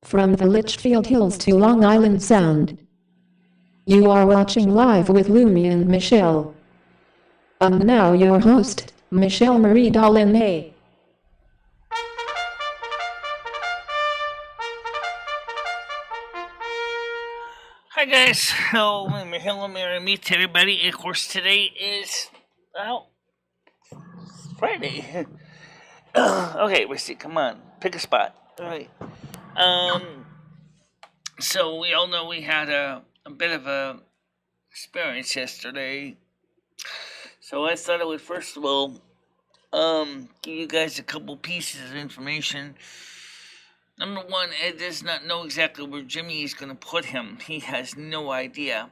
From the Litchfield Hills to Long Island Sound. You are watching Live with Lumi and Michelle. And now your host, MicheleMarieDalene. Hi guys, so MicheleMarie meets everybody. And of course, today is Friday. Okay, Risty, come on, pick a spot. All right. So we all know we had a bit of a experience yesterday. So I thought I would first of all give you guys a couple pieces of information. Number one, Ed does not know exactly where Jimmy is going to put him. He has no idea.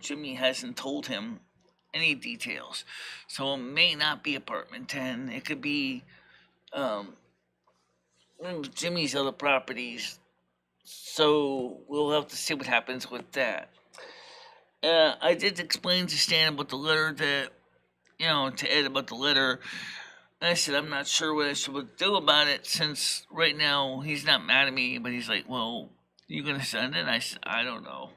Jimmy hasn't told him any details. So it may not be apartment 10. It could be Jimmy's other properties. So we'll have to see what happens with that. I did explain to Stan about the letter to Ed about the letter. And I said, I'm not sure what I should do about it since right now he's not mad at me, but he's like, well, you going to send it? I said, I don't know.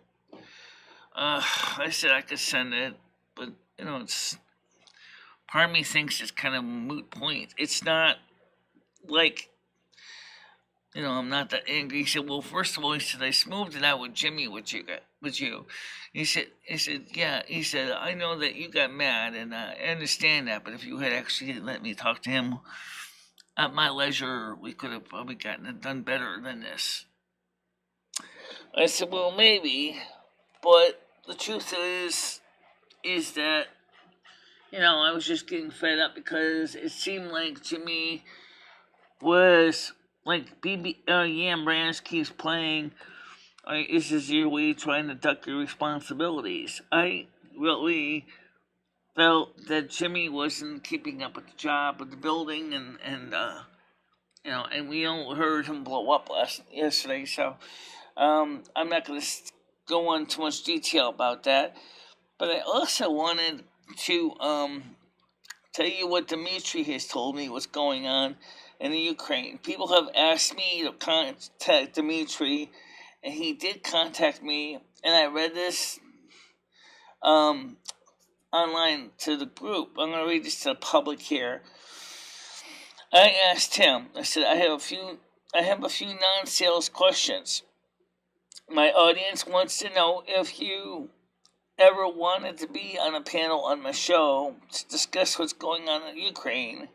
I said I could send it, but, it's part of me thinks it's kind of a moot point. It's not like, I'm not that angry. He said, well, first of all, he said, I smoothed it out with Jimmy, with you. He said, yeah. He said, I know that you got mad, and I understand that, but if you had actually let me talk to him at my leisure, we could have probably gotten it done better than this. I said, well, maybe, but the truth is that, I was just getting fed up because it seemed like Jimmy was like Yam Brands keeps playing. Is this your way trying to duck your responsibilities? I really felt that Jimmy wasn't keeping up with the job of the building, and we all heard him blow up yesterday. So I'm not going to go on too much detail about that. But I also wanted to tell you what Dimitri has told me what's going on in the Ukraine. People have asked me to contact Dimitri, and he did contact me, and I read this online to the group. I'm going to read this to the public here. I asked him, I said, I have a few non-sales questions. My audience wants to know if you ever wanted to be on a panel on my show to discuss what's going on in Ukraine.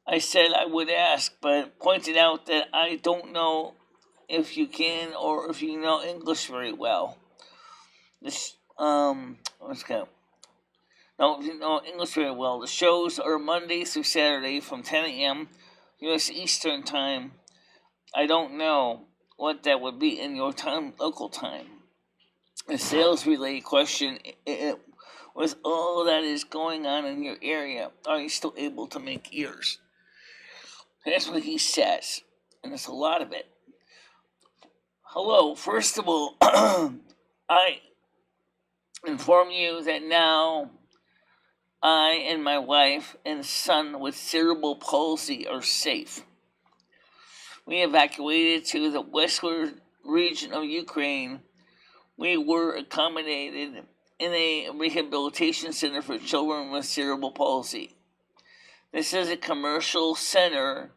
I said I would ask, but pointed out that I don't know if you can or if you know English very well. Let's go. No, if you know English very well. The shows are Monday through Saturday from 10 a.m. U.S. Eastern Time. I don't know what that would be in your time, local time. A sales-related question, with all that is going on in your area, are you still able to make ears? That's what he says, and it's a lot of it. Hello, first of all, I inform you that now I and my wife and son with cerebral palsy are safe. We evacuated to the westward region of Ukraine. We were accommodated in a rehabilitation center for children with cerebral palsy. This is a commercial center,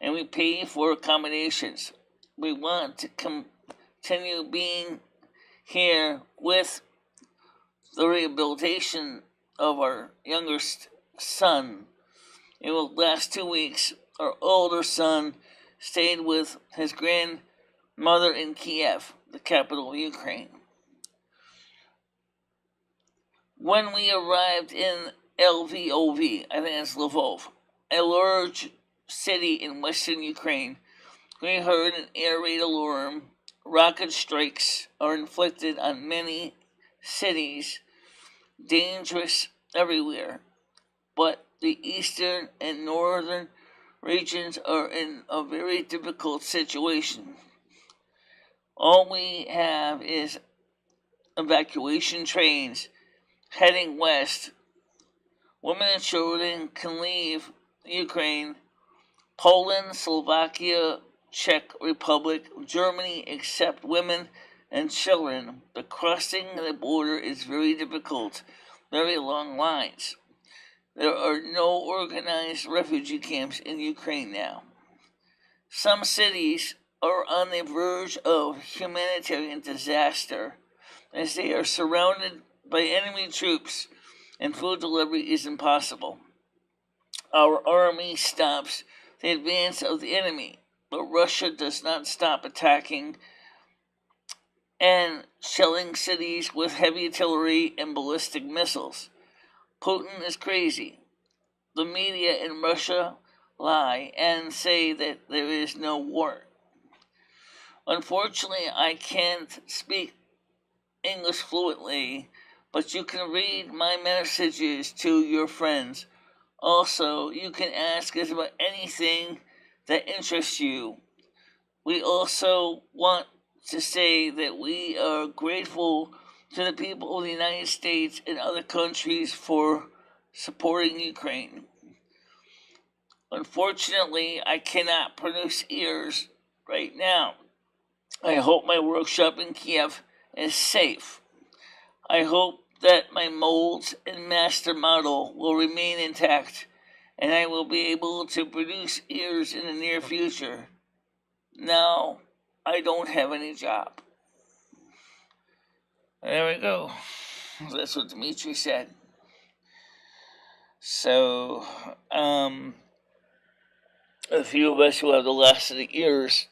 and we pay for accommodations. We want to continue being here with the rehabilitation of our youngest son. It will last 2 weeks. Our older son stayed with his grandmother in Kiev, the capital of Ukraine. When we arrived in Lvov, I think that's Lvov, a large city in western Ukraine, we heard an air raid alarm. Rocket strikes are inflicted on many cities, dangerous everywhere, but the eastern and northern regions are in a very difficult situation. All we have is evacuation trains heading west. Women and children can leave Ukraine. Poland, Slovakia, Czech Republic, Germany accept women and children, but crossing the border is very difficult, very long lines. There are no organized refugee camps in Ukraine now. Some cities are on the verge of humanitarian disaster as they are surrounded by enemy troops and food delivery is impossible. Our army stops the advance of the enemy, but Russia does not stop attacking and shelling cities with heavy artillery and ballistic missiles. Putin is crazy. The media in Russia lie and say that there is no war. Unfortunately, I can't speak English fluently, but you can read my messages to your friends. Also, you can ask us about anything that interests you. We also want to say that we are grateful to the people of the United States and other countries for supporting Ukraine. Unfortunately, I cannot produce ears right now. I hope my workshop in Kiev is safe. I hope that my molds and master model will remain intact, and I will be able to produce ears in the near future. Now, I don't have any job. There we go. That's what Dimitri said. So, a few of us who have the last of the ears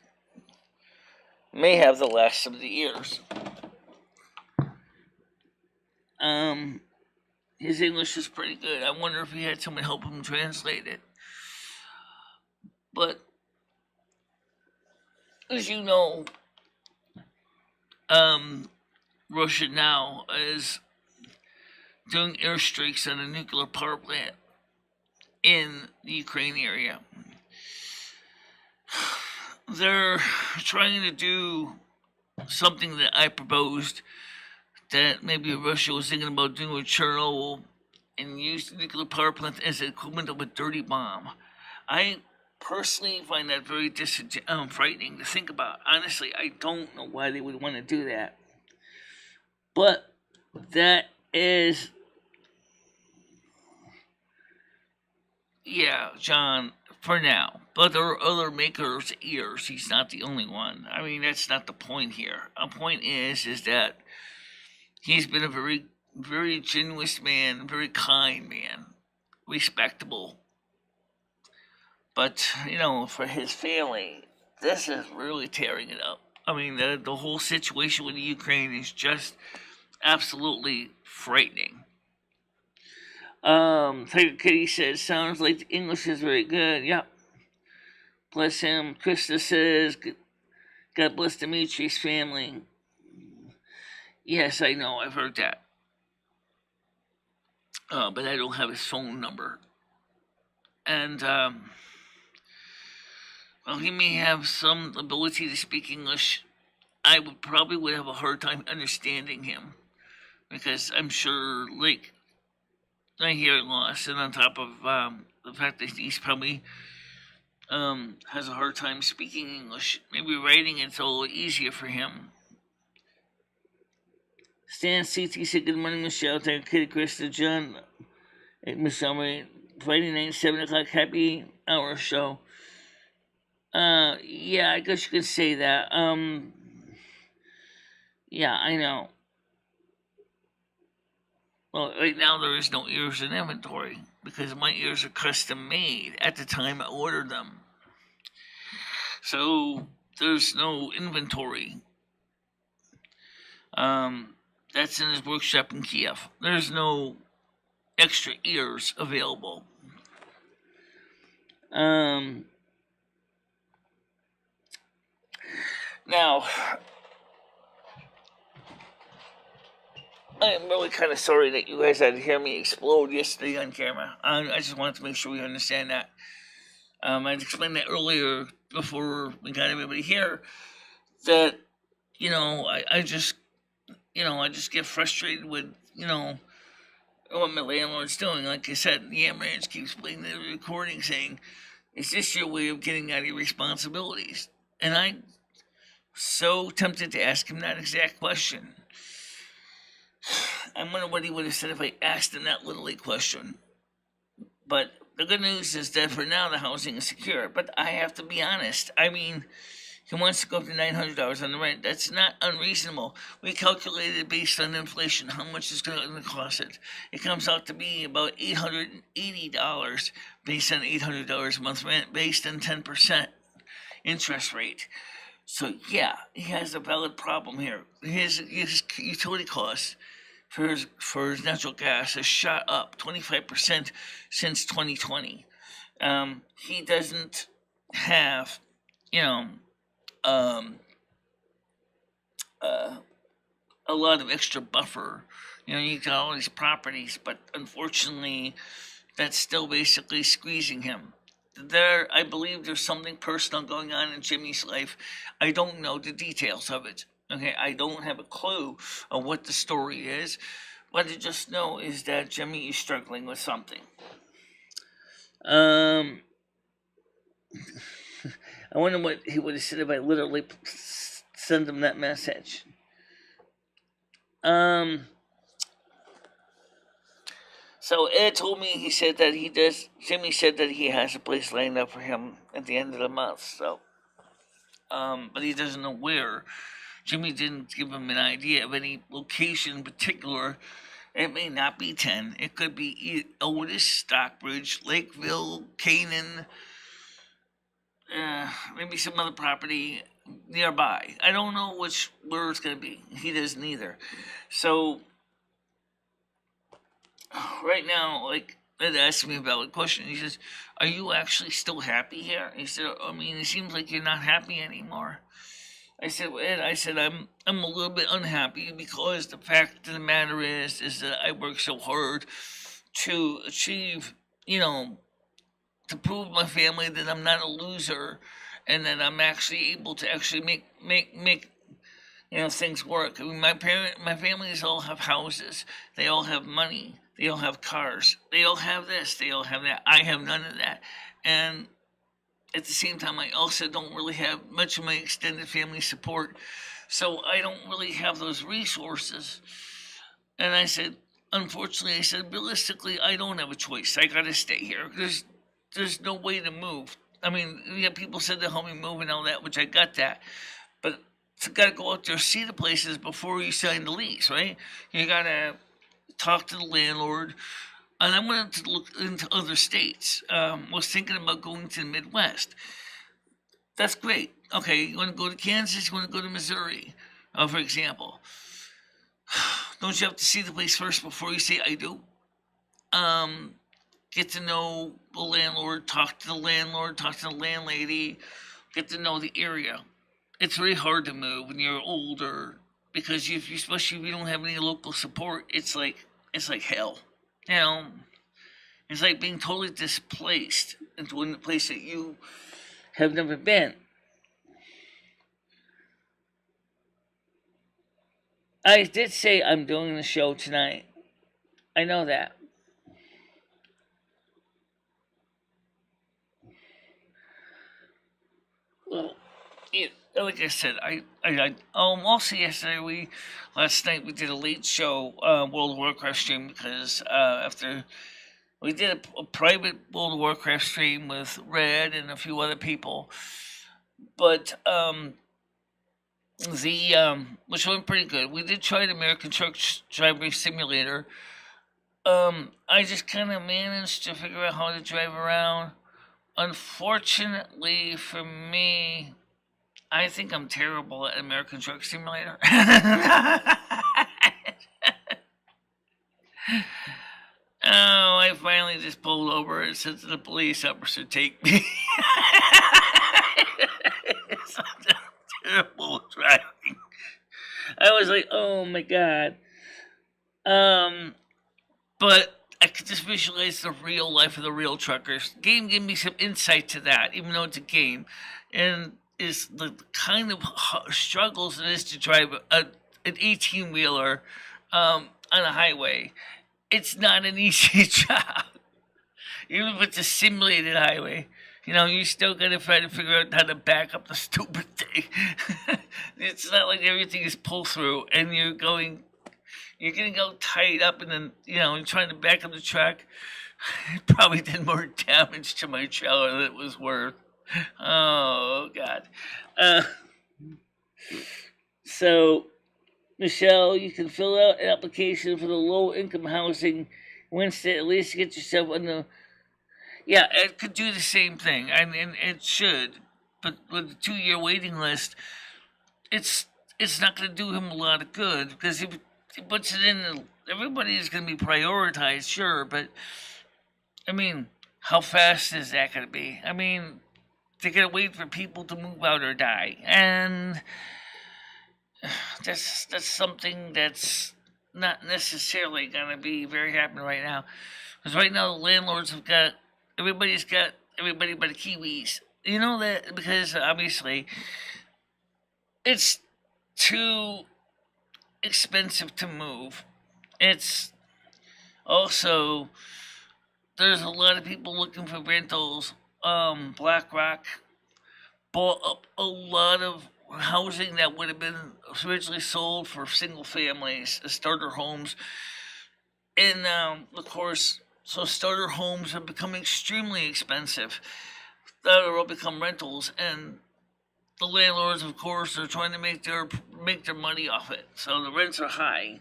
may have the last of the ears. His English is pretty good. I wonder if he had someone help him translate it. But, as you know, Russia now is doing airstrikes on a nuclear power plant in the Ukraine area. They're trying to do something that I proposed that maybe Russia was thinking about doing with Chernobyl and use the nuclear power plant as the equivalent of a dirty bomb. I personally find that very frightening to think about. Honestly, I don't know why they would want to do that. But that is, yeah, John, for now. But there are other makers' ears. He's not the only one. I mean, that's not the point here. The point is that he's been a very, very generous man, very kind man, respectable. But, for his family, this is really tearing it up. I mean, the whole situation with the Ukraine is just absolutely frightening. Tiger Kitty says, sounds like the English is very good. Yep. Bless him. Krista says, God bless Dimitri's family. Yes, I know, I've heard that. But I don't have his phone number. And, well, he may have some ability to speak English. I would have a hard time understanding him. Because I'm sure, I hear loss, and on top of the fact that he's probably has a hard time speaking English, maybe writing it's a little easier for him. Stan CT said, good morning, Michelle. Thank you, Kitty, Krista, John, Michelle Marie, Friday night, 7 o'clock, happy hour show. Yeah, I guess you could say that. Yeah, I know. Well, right now there is no ears in inventory because my ears are custom made at the time I ordered them. So there's no inventory. That's in his workshop in Kiev. There's no extra ears available. Now, I am really kind of sorry that you guys had to hear me explode yesterday on camera. I just wanted to make sure we understand that. I explained that earlier before we got everybody here that, I just get frustrated with, what my landlord's doing. Like I said, the Ranch keeps playing the recording saying, is this your way of getting out of your responsibilities? And I'm so tempted to ask him that exact question. I wonder what he would have said if I asked him that Little League question. But the good news is that for now the housing is secure. But I have to be honest. I mean, he wants to go up to $900 on the rent. That's not unreasonable. We calculated based on inflation how much it's going to cost it. It comes out to be about $880 based on $800 a month rent based on 10% interest rate. So yeah, he has a valid problem here. His utility costs for his natural gas has shot up 25% since 2020. He doesn't have, you know, a lot of extra buffer. You got all these properties, but unfortunately, that's still basically squeezing him. I believe there's something personal going on in Jimmy's life. I don't know the details of it. Okay, I don't have a clue of what the story is. What I just know is that Jimmy is struggling with something. I wonder what he would have said if I literally sent him that message. So Ed told me, Jimmy said that he has a place lined up for him at the end of the month. So, but he doesn't know where. Jimmy didn't give him an idea of any location in particular. It may not be 10. It could be Otis, Stockbridge, Lakeville, Canaan, maybe some other property nearby. I don't know where it's going to be. He doesn't either. So, right now, like, Ed asked me a valid question. He says, "Are you actually still happy here?" He said, "I mean, it seems like you're not happy anymore." I said, "Well, Ed," I said, I'm a little bit unhappy because the fact of the matter is that I work so hard to achieve, to prove my family that I'm not a loser and that I'm actually able to actually make things work. I mean, my families all have houses. They all have money. They all have cars. They all have this. They all have that. I have none of that. And at the same time, I also don't really have much of my extended family support, so I don't really have those resources." And I said, unfortunately, realistically, I don't have a choice. I gotta stay here. There's no way to move. I mean, people said to help me move and all that, which I got that, but you gotta go out there, see the places before you sign the lease, right? You gotta talk to the landlord. And I wanted to look into other states. Was thinking about going to the Midwest. That's great. Okay, you want to go to Kansas? You want to go to Missouri, for example? Don't you have to see the place first before you say I do? Get to know the landlord, talk to the landlady, get to know the area. It's very hard to move when you're older because especially if you don't have any local support, it's like hell. It's like being totally displaced into a place that you have never been. I did say I'm doing the show tonight. I know that. Well, like I said, also yesterday last night we did a late show World of Warcraft stream because after we did a private World of Warcraft stream with Red and a few other people, but which went pretty good. We did try the American Truck Driving Simulator. I just kind of managed to figure out how to drive around. Unfortunately for me, I think I'm terrible at American Truck Simulator. Oh, I finally just pulled over and said to the police officer, "Take me." It's terrible driving. I was like, oh my god. But I could just visualize the real life of the real truckers. The game gave me some insight to that, even though it's a game. And is the kind of struggles it is to drive an 18-wheeler on a highway. It's not an easy job. Even if it's a simulated highway, You still gotta try to figure out how to back up the stupid thing. It's not like everything is pull through, and you're gonna go tied up, and then you're trying to back up the truck. It probably did more damage to my trailer than it was worth. Oh God. Uh, so Michelle, you can fill out an application for the low income housing once to at least get yourself on the. Yeah, it could do the same thing, and it should, but with the 2 year waiting list, it's it's not going to do him a lot of good because if he puts it in, everybody is going to be prioritized, sure, but I mean, how fast is that going to be? I mean, they're going to wait for people to move out or die, and that's something that's not necessarily going to be very happening right now. Because right now the landlords have got everybody but the Kiwis. You know that because obviously it's too expensive to move. It's also there's a lot of people looking for rentals. BlackRock bought up a lot of housing that would have been originally sold for single families, starter homes, and of course, so starter homes have become extremely expensive. That will become rentals, and the landlords, of course, are trying to make their money off it. So the rents are high.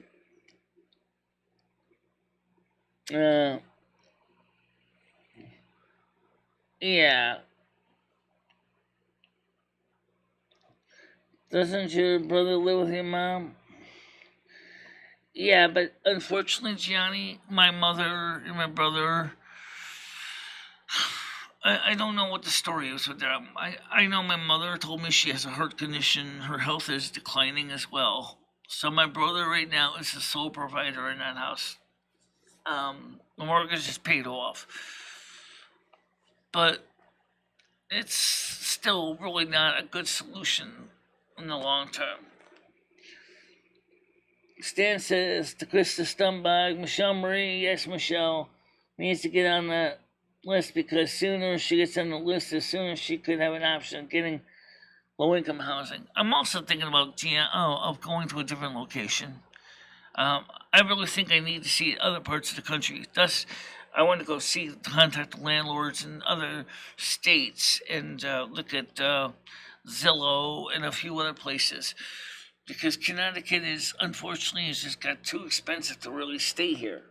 Uh, yeah. Doesn't your brother live with your mom? Yeah, but unfortunately, Gianni, my mother and my brother, I don't know what the story is with them. I know my mother told me she has a heart condition. Her health is declining as well. So my brother right now is the sole provider in that house. The mortgage is paid off. But it's still really not a good solution in the long term. Stan says to Krista Stumbag, Michelle Marie, yes, Michelle, needs to get on the list because sooner she gets on the list, the sooner she could have an option of getting low income housing. I'm also thinking about of going to a different location. I really think I need to see other parts of the country. Thus, I want to go contact the landlords in other states and look at Zillow and a few other places because Connecticut is unfortunately has just got too expensive to really stay here.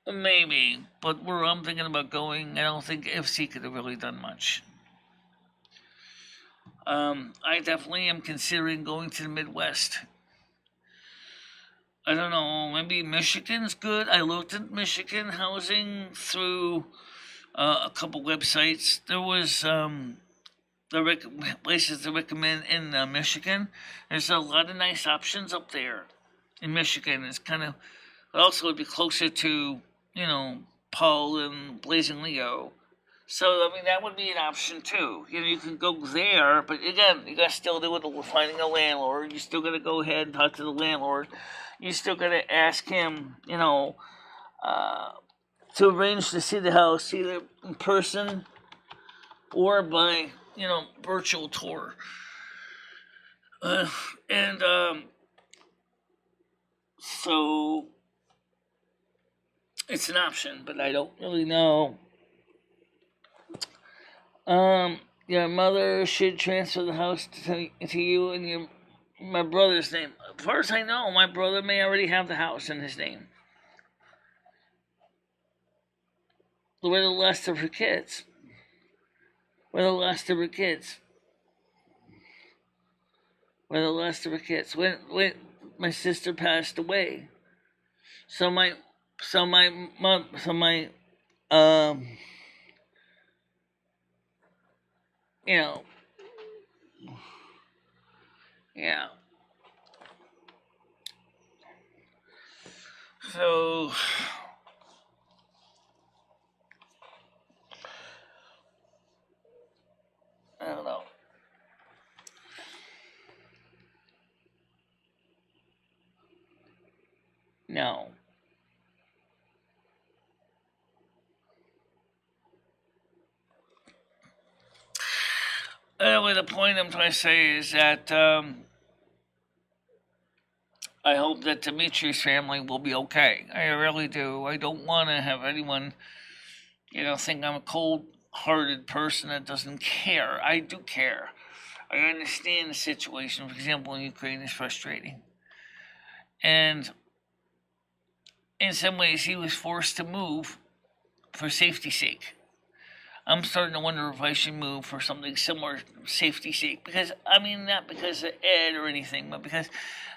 Maybe, but where I'm thinking about going, I don't think FC could have really done much. I definitely am considering going to the Midwest. I don't know, maybe Michigan's good. I looked at Michigan housing through a couple websites. There was places to recommend in Michigan. There's a lot of nice options up there in Michigan. It's kind of also would be closer to Paul and Blazing Leo. So I mean that would be an option too. You can go there, but again, you got to still do it. Finding a landlord. You still got to go ahead and talk to the landlord. You still got to ask him, uh, to arrange to see the house either in person or by virtual tour. And so it's an option, but I don't really know. Your mother should transfer the house to you and my brother's name. As far as I know, my brother may already have the house in his name. We're the last of her kids. We're the last of her kids. We're the last of her kids. When my sister passed away, so my so my mom so my you know yeah. So I don't know. No. Anyway, the point I'm trying to say is that I hope that Dimitri's family will be okay. I really do. I don't want to have anyone, think I'm a cold-hearted person that doesn't care. I do care. I understand the situation. For example, in Ukraine is frustrating. And in some ways, he was forced to move for safety's sake. I'm starting to wonder if I should move for something similar, safety's sake. Because, not because of Ed or anything, but because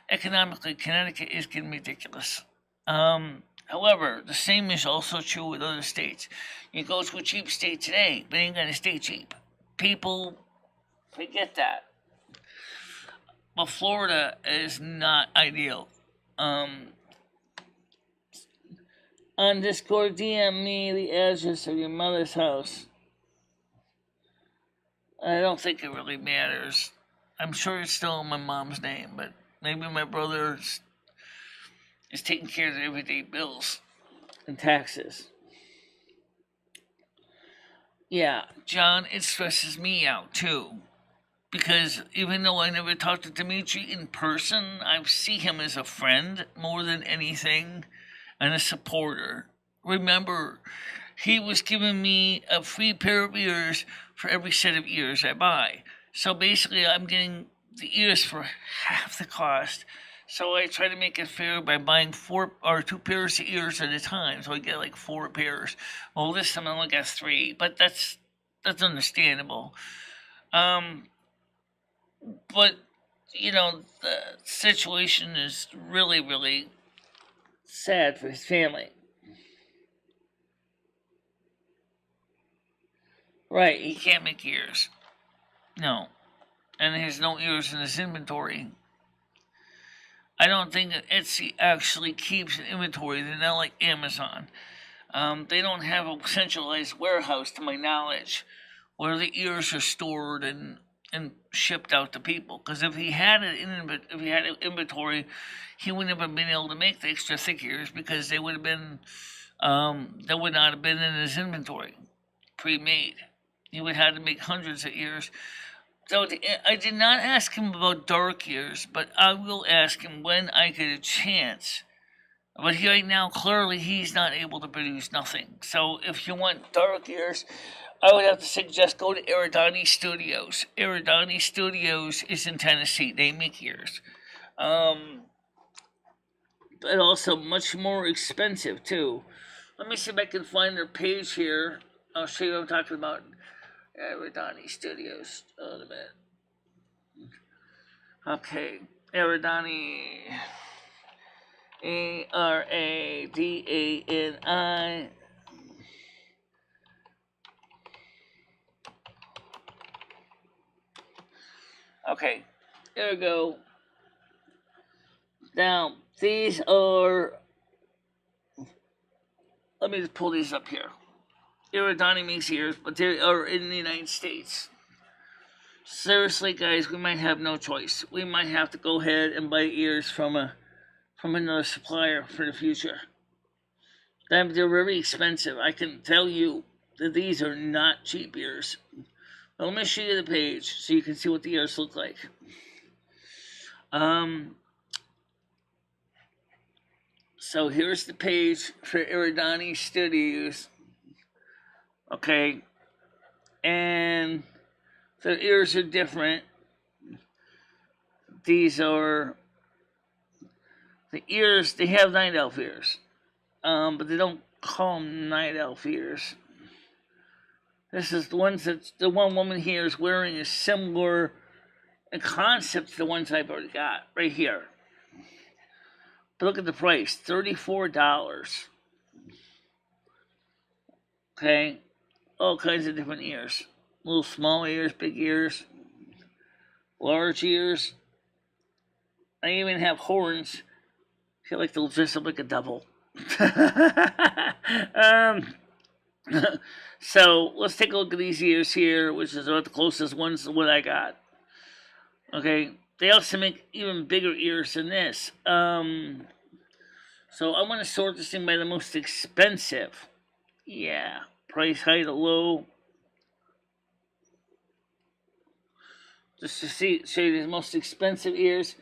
economically, Connecticut is getting ridiculous. However, the same is also true with other states. You go to a cheap state today, but it ain't gonna stay cheap. People forget that. But Florida is not ideal. On Discord, DM me the address of your mother's house. I don't think it really matters. I'm sure it's still in my mom's name, but maybe my brother is taking care of the everyday bills and taxes. Yeah, John, it stresses me out too. Because even though I never talked to Dimitri in person, I see him as a friend more than anything and a supporter. Remember, he was giving me a free pair of ears for every set of ears I buy. So basically, I'm getting the ears for half the cost. So I try to make it fair by buying 4 or 2 pairs of ears at a time. So I get like 4 pairs. Well, this time I only got 3, but that's understandable. But the situation is really, really sad for his family. Right, he can't make ears. No. And there's no ears in his inventory. I don't think that Etsy actually keeps an inventory. They're not like Amazon. They don't have a centralized warehouse, to my knowledge, where the ears are stored and shipped out to people. Because if he had an inventory, he wouldn't have been able to make the extra thick ears because they would have been that would not have been in his inventory, pre-made. He would have had to make hundreds of ears. So I did not ask him about dark ears, but I will ask him when I get a chance. But right now, clearly, he's not able to produce nothing. So if you want dark ears, I would have to suggest go to Eridani Studios. Eridani Studios is in Tennessee. They make ears. But also much more expensive, too. Let me see if I can find their page here. I'll show you what I'm talking about. Eridani Studios. Oh, a minute. Okay. Eridani. Aradani. Okay, there we go. Now, these are. Let me just pull these up here. Eridani makes ears, but they are in the United States. Seriously, guys, we might have no choice. We might have to go ahead and buy ears from another supplier for the future. They're very expensive. I can tell you that these are not cheap ears. But let me show you the page so you can see what the ears look like. So here's the page for Eridani Studios. Okay. And the ears are different. These are the ears, they have night elf ears. But they don't call them night elf ears. This is the ones that the one woman here is wearing is similar in concept to the ones I've already got right here. But look at the price, $34. Okay, all kinds of different ears. Little small ears, big ears, large ears. I even have horns. I feel like they'll dress up like a devil. So let's take a look at these ears here, which is about the closest ones to what I got. Okay, they also make even bigger ears than this. So I'm going to sort this thing by the most expensive. Yeah, price high to low. Just to show you the most expensive ears.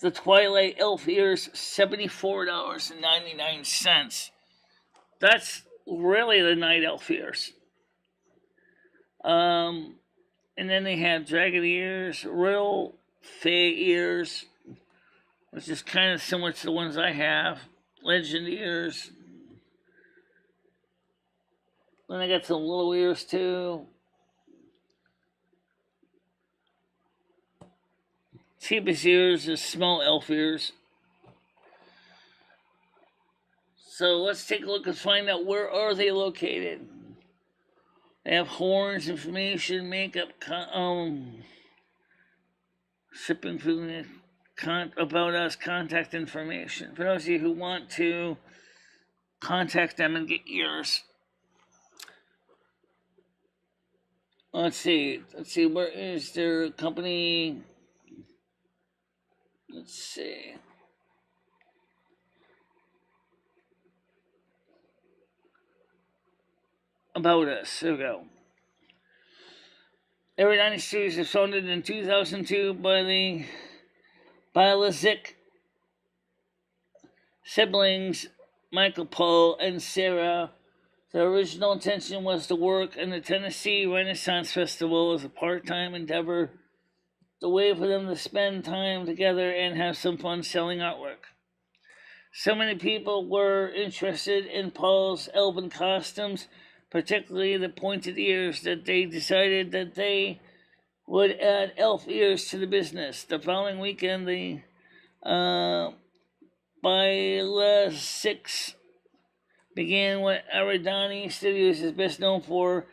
The Twilight Elf ears, $74.99. That's really the Night Elf ears. And then they have Dragon ears, Real Fae ears, which is kind of similar to the ones I have. Legend ears. Then I got some little ears too. Cheapest ears is small elf ears. So let's take a look and find out where are they located. They have horns, information, makeup, shipping food, about us, contact information. For those of you who want to contact them and get ears. Let's see, where is their company? Let's see. About us, here we go. Aerodynamic Studios was founded in 2002 by the Bializik siblings, Michael, Paul, and Sarah. The original intention was to work in the Tennessee Renaissance Festival as a part-time endeavor, the way for them to spend time together and have some fun selling artwork. So many people were interested in Paul's elven costumes, particularly the pointed ears, that they decided that they would add elf ears to the business. The following weekend, the Bializik began what Aerodynamic Studios is best known for,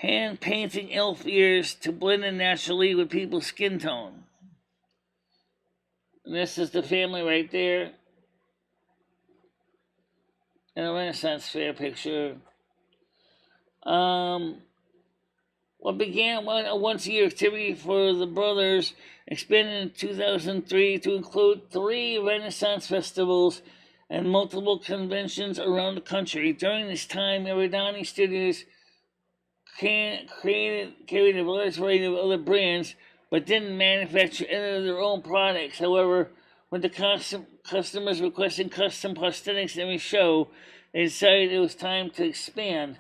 hand painting elf ears to blend in naturally with people's skin tone. And this is the family right there. And a Renaissance Fair picture. What began a once-a-year activity for the brothers expanded in 2003 to include 3 Renaissance festivals and multiple conventions around the country. During this time, Aerodynamic Studios carried a large variety of other brands, but didn't manufacture any of their own products. However, when the customers requesting custom prosthetics every show, they decided it was time to expand.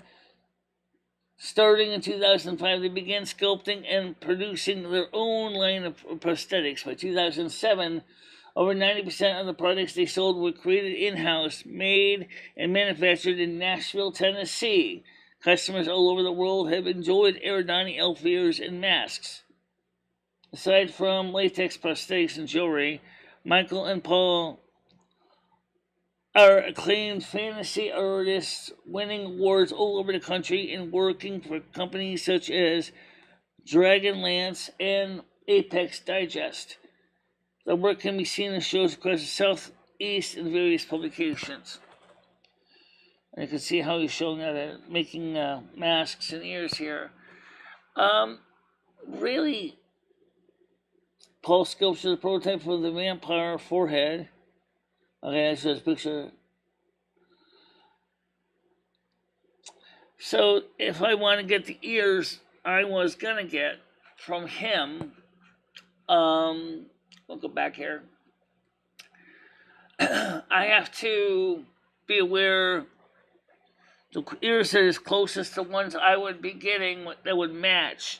Starting in 2005, they began sculpting and producing their own line of prosthetics. By 2007, over 90% of the products they sold were created in-house, made and manufactured in Nashville, Tennessee. Customers all over the world have enjoyed Aerodynamic elf ears and masks. Aside from latex prosthetics and jewelry, Michael and Paul are acclaimed fantasy artists, winning awards all over the country and working for companies such as Dragonlance and Apex Digest. The work can be seen in shows across the Southeast in various publications. And you can see how he's showing that making masks and ears here. Really, Paul sculptured the prototype for the vampire forehead. Okay, that's just a picture. So if I want to get the ears I was going to get from him, we'll go back here. I have to be aware the ears that is closest to ones I would be getting that would match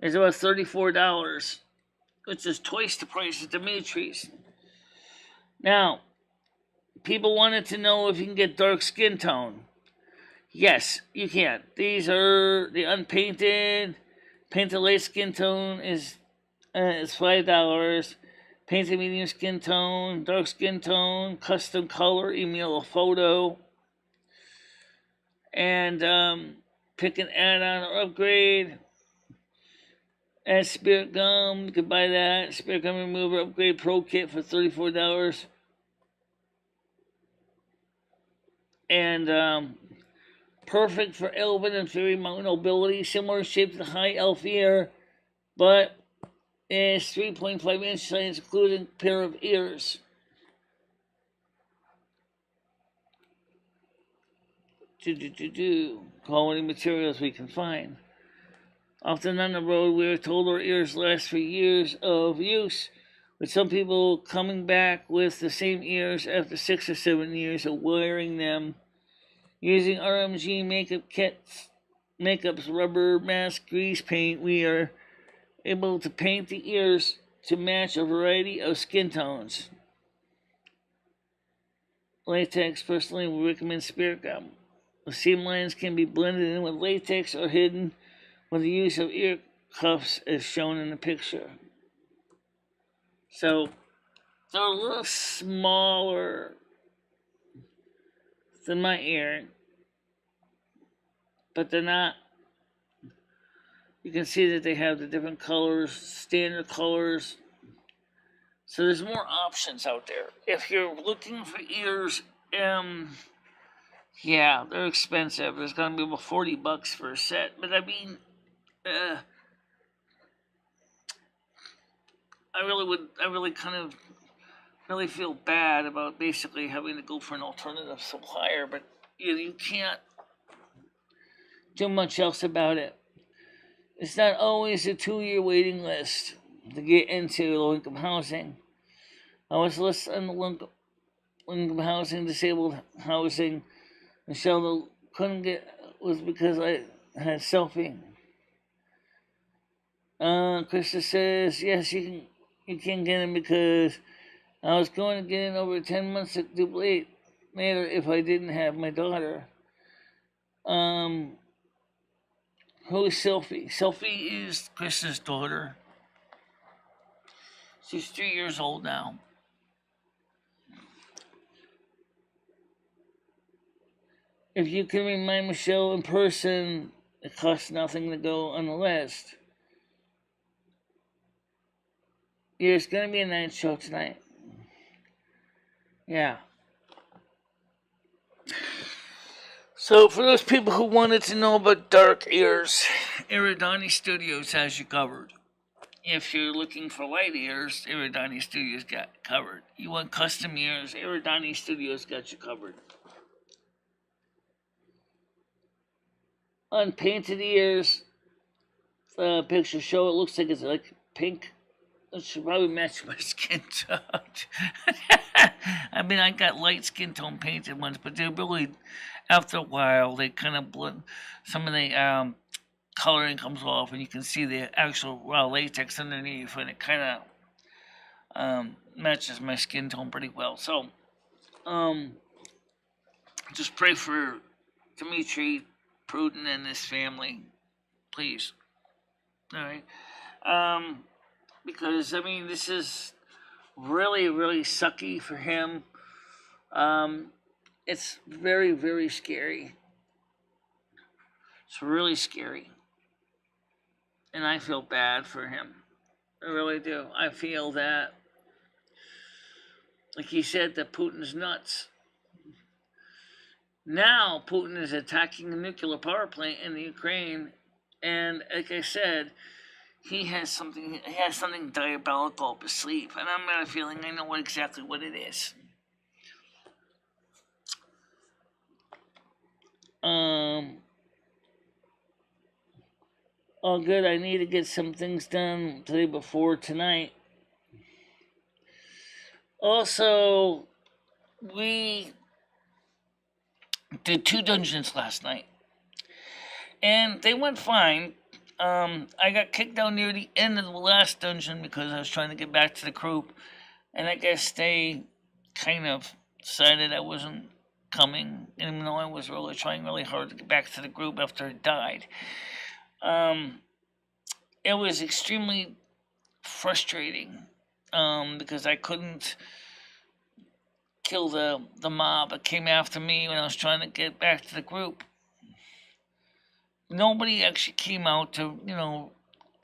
is about $34, which is twice the price of Dimitri's. Now, people wanted to know if you can get dark skin tone. Yes, you can. These are the unpainted. Painted light skin tone is $5. Painted medium skin tone, dark skin tone, custom color, email a photo. And pick an add-on or upgrade. Add Spirit Gum, you can buy that. Spirit Gum Remover Upgrade Pro Kit for $34. And perfect for elven and fairy mountain nobility, similar shape to the high elf ear, but is 3.5 inch size, including a pair of ears. quality materials we can find. Often on the road, we are told our ears last for years of use, with some people coming back with the same ears after 6 or 7 years of wearing them. Using RMG makeup kits, makeups, rubber, mask, grease paint, we are able to paint the ears to match a variety of skin tones. Latex, personally, we recommend spirit gum. The seam lines can be blended in with latex or hidden with the use of ear cuffs as shown in the picture. So they're a little smaller than my ear, but they're not. You can see that they have the different colors, standard colors. So there's more options out there. If you're looking for ears, yeah, they're expensive. It's gonna be about $40 for a set. But I mean, I really kind of really feel bad about basically having to go for an alternative supplier, but you can't do much else about it. It's not always a 2-year waiting list to get into low-income housing. I was listed on the low-income housing, disabled housing. Michelle couldn't get was because I had selfie. Krista says yes, you can get in because I was going to get in over 10 months too late later if I didn't have my daughter. Who is Sophie? Sophie is Krista's daughter. She's 3 years old now. If you can remind Michelle in person, it costs nothing to go on the list. There's going to be a night show tonight. Yeah. So, for those people who wanted to know about dark ears, Iridani Studios has you covered. If you're looking for light ears, Iridani Studios got you covered. You want custom ears, Iridani Studios got you covered. Unpainted ears, the picture show, it looks like it's like pink. It should probably match my skin tone. I mean, I got light skin tone painted ones, but they're really, after a while, they kind of blend. Some of the coloring comes off, and you can see the actual raw latex underneath, and it kind of matches my skin tone pretty well. So, just pray for Dimitri, Pruden, and his family, please. All right. Because I mean, this is really, really sucky for him. It's very, very scary. It's really scary. And I feel bad for him. I really do. I feel that, like he said, that Putin's nuts. Now Putin is attacking a nuclear power plant in the Ukraine, and like I said, he has something diabolical up his sleeve, and I'm got a feeling I know exactly what it is. All good. I need to get some things done today before tonight. Also, we did 2 dungeons last night, and they went fine. I got kicked down near the end of the last dungeon because I was trying to get back to the group, and I guess they kind of decided I wasn't coming, even though I was really trying really hard to get back to the group after it died. It was extremely frustrating because I couldn't kill the mob that came after me when I was trying to get back to the group. Nobody actually came out to,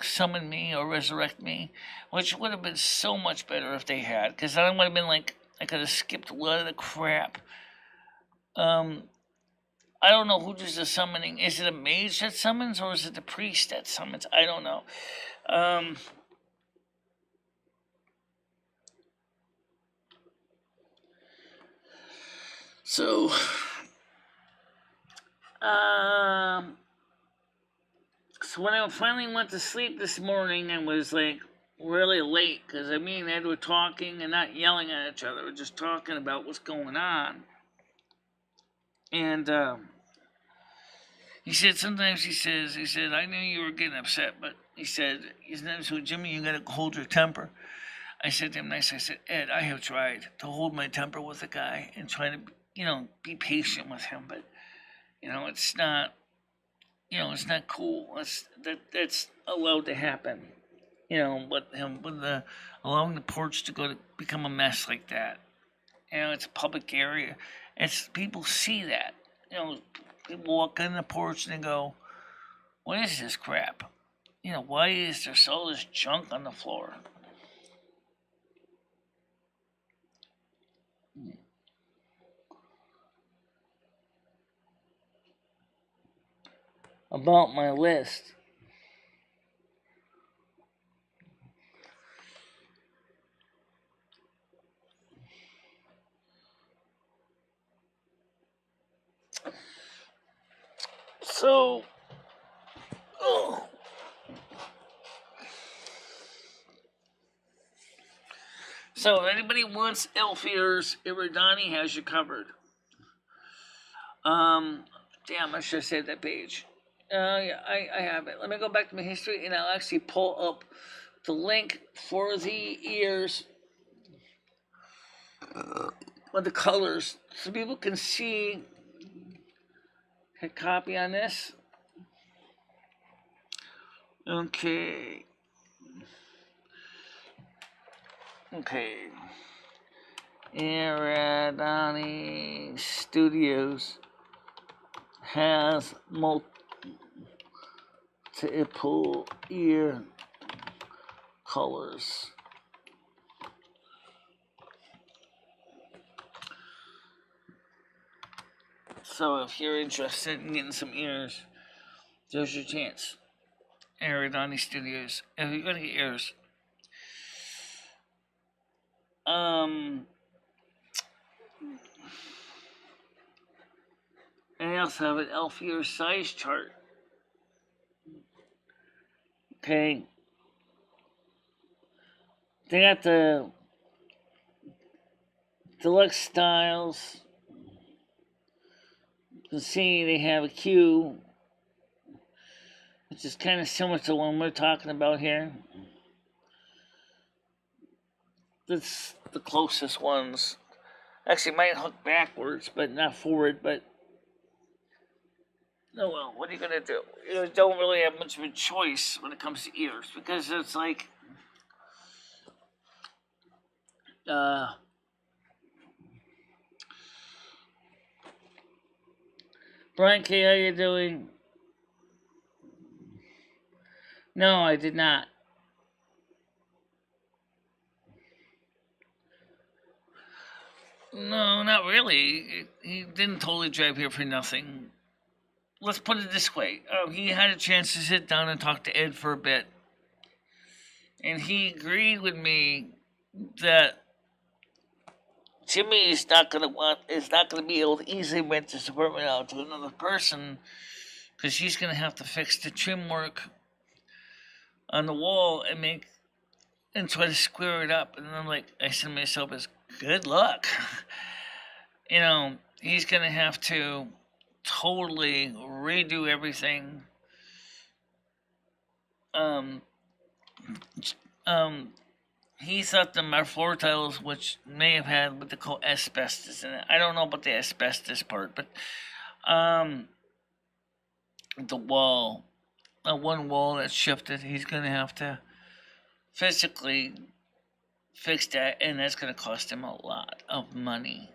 summon me or resurrect me, which would have been so much better if they had, because then I would have been like, I could have skipped a lot of the crap. I don't know who does the summoning. Is it a mage that summons, or is it the priest that summons? I don't know. So, So when I finally went to sleep this morning, and was like really late because me and Ed were talking and not yelling at each other, we're just talking about what's going on. And he said sometimes he said I knew you were getting upset, but he said, isn't that so, Jimmy? You gotta hold your temper. I said to him nice. I said, Ed, I have tried to hold my temper with a guy and try to be patient with him, but it's not. It's not cool. That's allowed to happen. But him with allowing the porch to become a mess like that. It's a public area. It's people see that. People walk in the porch and they go, "What is this crap? Why is there all this junk on the floor?" About my list. So, if anybody wants elf ears, Iridani has you covered. Damn, I should have saved that page. Yeah, I have it. Let me go back to my history, and I'll actually pull up the link for the ears with the colors, so people can see. Hit copy on this. Okay. Iridani Studios has multiple ear colors. So if you're interested in getting some ears, there's your chance. Iridani Studios. If you're gonna get ears. I also have an elf ear size chart. Okay. They got the deluxe styles. You can see they have a Q, which is kind of similar to the one we're talking about here. That's the closest ones. Actually, might hook backwards, but not forward. But oh well, what are you gonna do? You don't really have much of a choice when it comes to ears, because it's like, Brian K, how you doing? No, I did not. No, not really. He didn't totally drive here for nothing. Let's put it this way. He had a chance to sit down and talk to Ed for a bit. And he agreed with me that Jimmy is not gonna be able to easily rent this apartment out to another person, because he's gonna have to fix the trim work on the wall and try to square it up. And I'm like, I said to myself, "Is good luck." He's gonna have to totally redo everything. He thought my floor tiles, which may have had what they call asbestos in it. I don't know about the asbestos part, but the wall, one wall that shifted, he's gonna have to physically fix that, and that's gonna cost him a lot of money.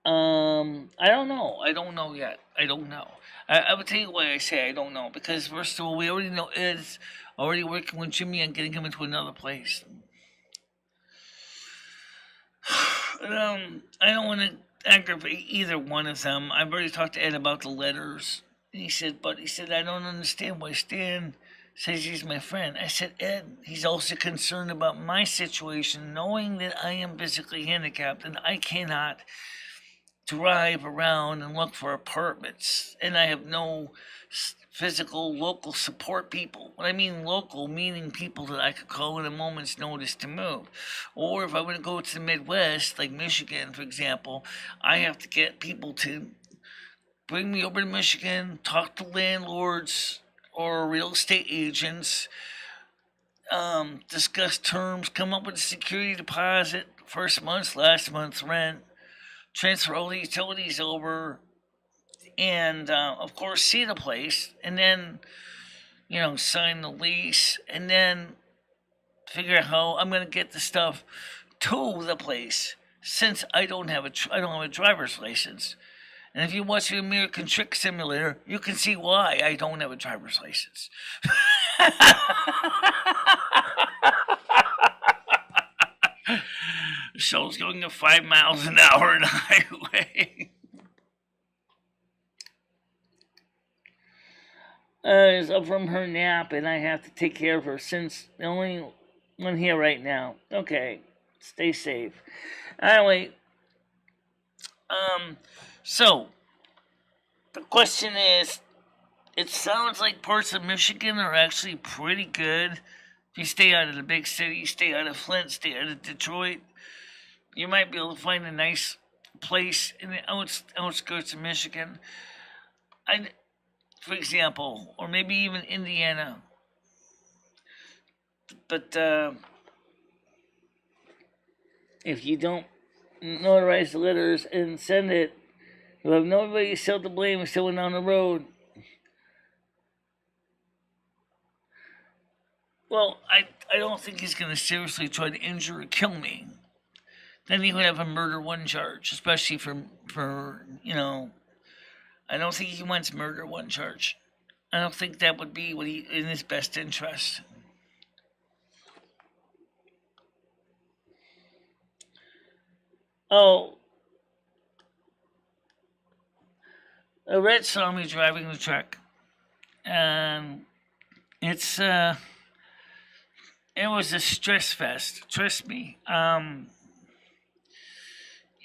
I don't know. I don't know yet. I don't know. I would tell you why I say I don't know. Because first of all, we already know Ed's already working with Jimmy on getting him into another place. I don't want to aggravate either one of them. I've already talked to Ed about the letters. And he said, I don't understand why Stan says he's my friend. I said, Ed, he's also concerned about my situation, knowing that I am physically handicapped and I cannot drive around and look for apartments, and I have no physical local support people. When I mean local, meaning people that I could call at a moment's notice to move. Or if I were to go to the Midwest, like Michigan, for example, I have to get people to bring me over to Michigan, talk to landlords or real estate agents, discuss terms, come up with a security deposit, first month's, last month's rent, transfer all the utilities over, and of course see the place, and then sign the lease, and then figure out how I'm going to get the stuff to the place, since I don't have a driver's license. And if you watch the American Trick Simulator, you can see why I don't have a driver's license. The show's going at 5 miles an hour on the highway. Is up from her nap, and I have to take care of her since the only one here right now. Okay, stay safe. Anyway, so the question is, it sounds like parts of Michigan are actually pretty good. If you stay out of the big city, stay out of Flint, stay out of Detroit, you might be able to find a nice place in the outskirts of Michigan. For example, or maybe even Indiana. But if you don't notarize the letters and send it, you'll have nobody self to blame if someone down the road. Well, I don't think he's going to seriously try to injure or kill me. Then he would have a murder one charge, especially for I don't think he wants murder one charge. I don't think that would be in his best interest. Oh, a Red saw me driving the truck, and it was a stress fest. Trust me.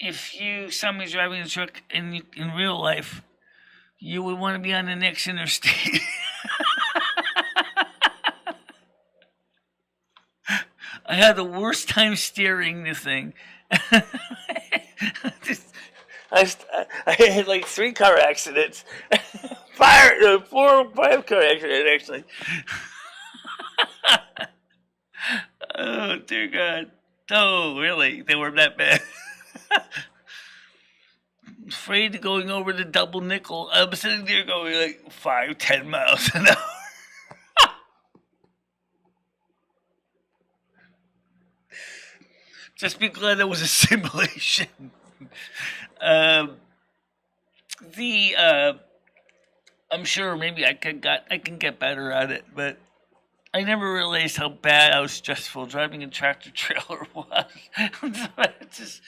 If you saw me driving the truck in real life, you would want to be on the next interstate. I had the worst time steering the thing. I had like 3 car accidents. 4 or 5 car accidents, actually. Oh, dear God. Oh, really? They weren't that bad. Afraid of going over the double nickel. I'm sitting there going like 5-10 miles an hour. Just be glad it was a simulation. I'm sure maybe I can get better at it, but I never realized how bad, how stressful driving a tractor trailer was. Just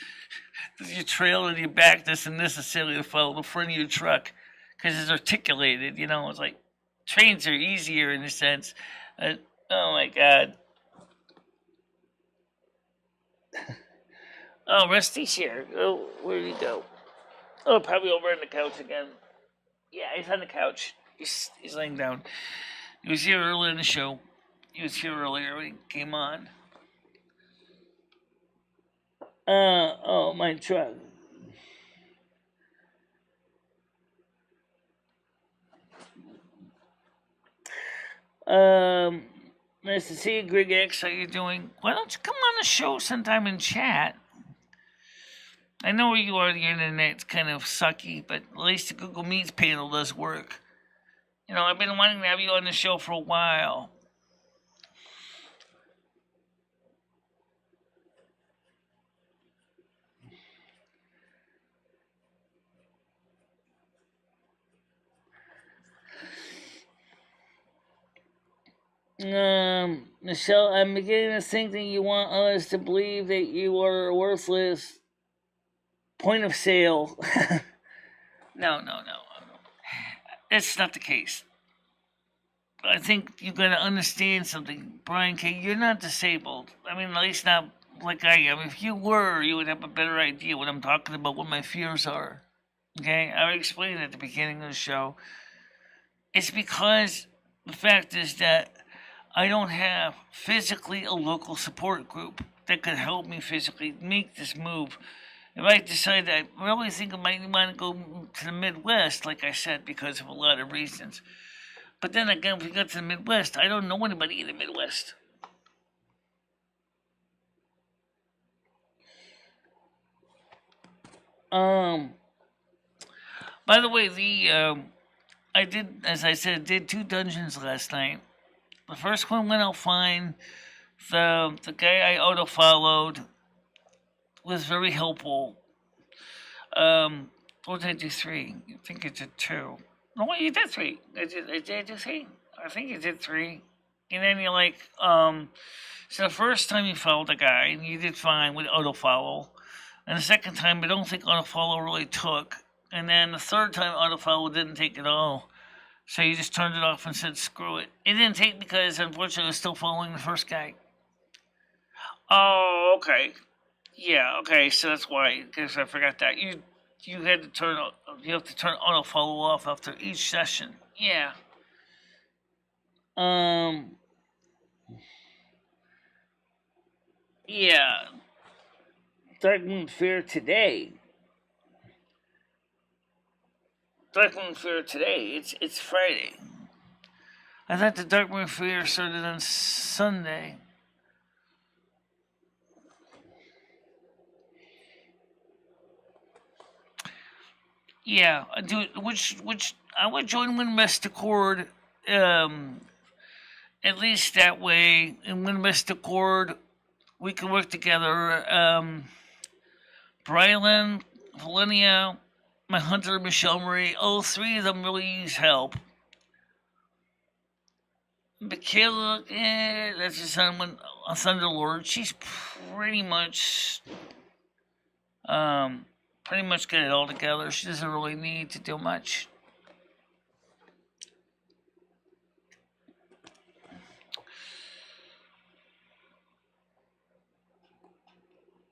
your trailer in your back doesn't necessarily follow the front of your truck because it's articulated. It's like trains are easier in a sense. Oh my God. Oh, Rusty's here. Oh, where did he go? Oh, probably over on the couch again. Yeah, he's on the couch. He's laying down. He was here earlier in the show. He was here earlier when he came on. My truck. Nice to see you, Greg X. How you doing? Why don't you come on the show sometime and chat? I know where you are, the internet's kind of sucky, but at least the Google Meets panel does work. I've been wanting to have you on the show for a while. Michelle, I'm beginning to think that you want us to believe that you are a worthless point of sale. No. That's not the case. I think you got to understand something, Brian K. You're not disabled. I mean, at least not like I am. If you were, you would have a better idea what I'm talking about, what my fears are. Okay? I explained at the beginning of the show. It's because the fact is that I don't have physically a local support group that could help me physically make this move. If I decide that I really think I might want to go to the Midwest, like I said, because of a lot of reasons. But then again, if we go to the Midwest, I don't know anybody in the Midwest. By the way, I did, as I said, did 2 dungeons last night. The first one went out fine. The guy I auto followed was very helpful. What did I do 3? I think I did 2. No, you did 3. I did do 3. I think you did 3. And then you're like, so the first time you followed the guy, and you did fine with auto follow. And the second time, I don't think auto follow really took. And then the third time, auto follow didn't take at all. So you just turned it off and said, screw it. It didn't take because, unfortunately, I was still following the first guy. Oh, okay. Yeah, okay, so that's why, because I forgot that. You have to turn auto follow off after each session. Yeah. Yeah. Darkmoon Fair today. It's Friday. I thought the Darkmoon Fair started on Sunday. Yeah, which I would join Windwest Accord, at least that way. In Windwest Accord, we can work together. Brylan, Valenia, my hunter, Michelle Marie, all 3 of them really use help. Michaela, that's just a Thunderlord. She's pretty much got it all together. She doesn't really need to do much.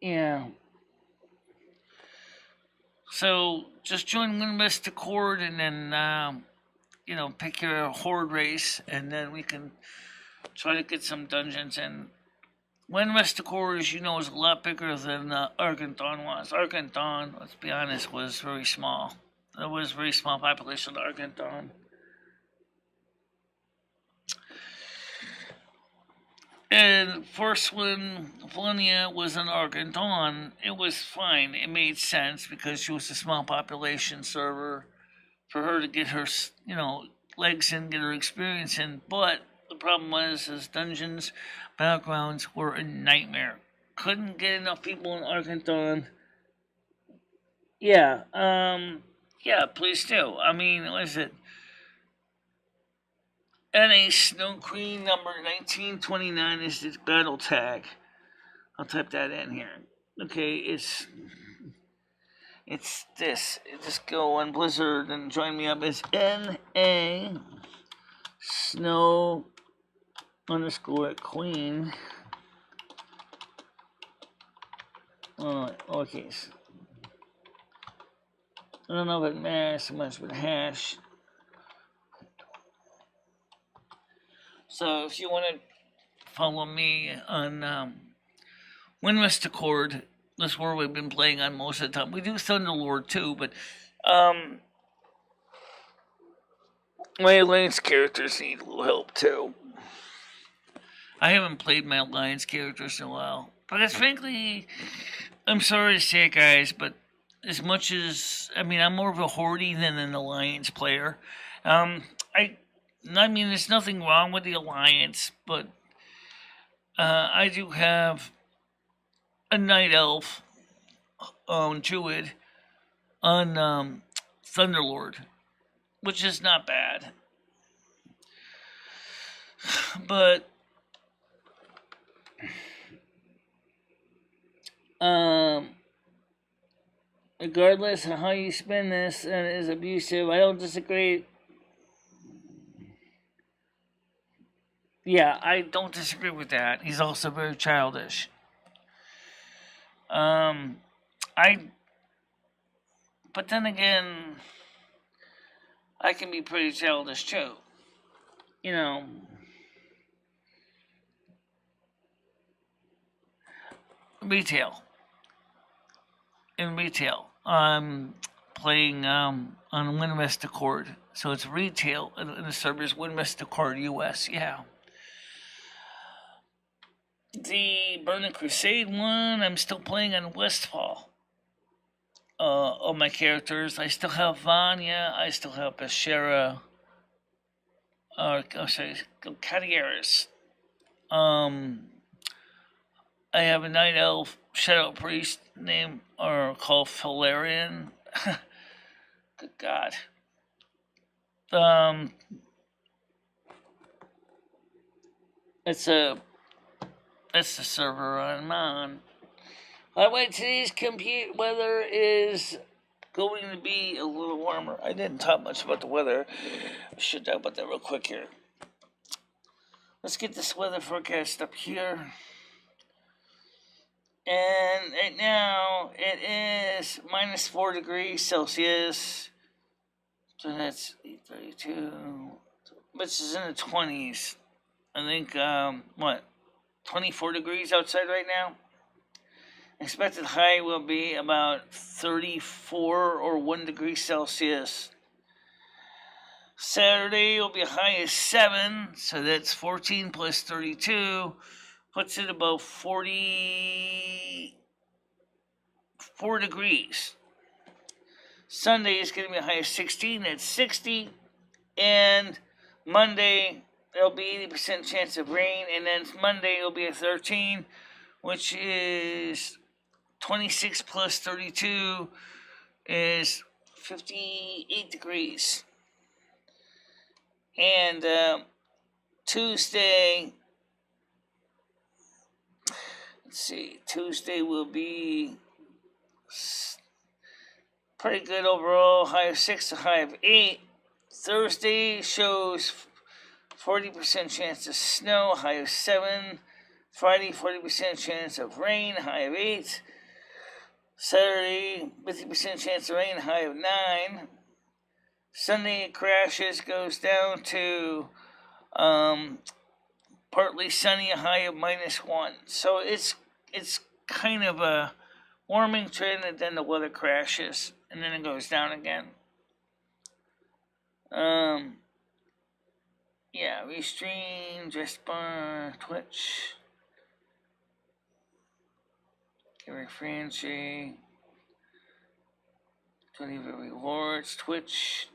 Yeah. So just join Windwest Accord and then pick your horde race, and then we can try to get some dungeons in. Windwest Accord, as you know, is a lot bigger than Argenton was. Argenton, let's be honest, was very small. There was a very small population of Argenton. And first when Valenia was in Argenton, it was fine. It made sense because she was a small population server for her to get her, legs in, get her experience in. But the problem was, dungeons, battlegrounds were a nightmare. Couldn't get enough people in Argenton. Yeah, please do. I mean, what is it? NA Snow Queen number 1929 is the battle tag. I'll type that in here. Okay, it's this. Just go on Blizzard and join me up. It's NA Snow _ Queen. Lowercase. I don't know if it matters so much with hash. So if you want to follow me on Windwest Accord, that's where we've been playing on most of the time. We do Thunderlord too, but my Alliance characters need a little help too. I haven't played my Alliance characters in a while. Because frankly, I'm sorry to say it, guys, but as much as, I'm more of a Horde than an Alliance player. There's nothing wrong with the Alliance, but I do have a Night Elf Druid on Thunderlord, which is not bad. But regardless of how you spend this, and it is abusive, I don't disagree. Yeah, I don't disagree with that. He's also very childish. But then again, I can be pretty childish too. You know, retail. In retail, I'm playing on WinRest Accord. So it's retail, and the server's WinRest Accord US, yeah. The Burning Crusade one, I'm still playing on Westfall. Of my characters, I still have Vanya, I still have Bashara, Cadiaris. I have a Night Elf Shadow Priest named, or called Valerian. Good God. That's the server I'm on. By the way, today's weather is going to be a little warmer. I didn't talk much about the weather. I should talk about that real quick here. Let's get this weather forecast up here. And right now it is minus 4 degrees Celsius. So that's 8:32, which is in the 20s. I think 24 degrees outside right now. Expected high will be about 34 or 1 degree Celsius. Saturday will be a high of 7, so that's 14 plus 32, puts it about 44 degrees. Sunday is going to be a high of 16, that's 60, and Monday there'll be 80% chance of rain, and then Monday will be a 13, which is 26 plus 32 is 58 degrees. And Tuesday, Tuesday will be pretty good overall, high of 6 to high of 8. Thursday shows 40% chance of snow, high of 7. Friday, 40% chance of rain, high of 8. Saturday, 50% chance of rain, high of 9. Sunday, it crashes, goes down to partly sunny, a high of -1. So it's kind of a warming trend, and then the weather crashes, and then it goes down again. Restream, Jesper, Twitch, Gary Franchi, 20 rewards, Twitch.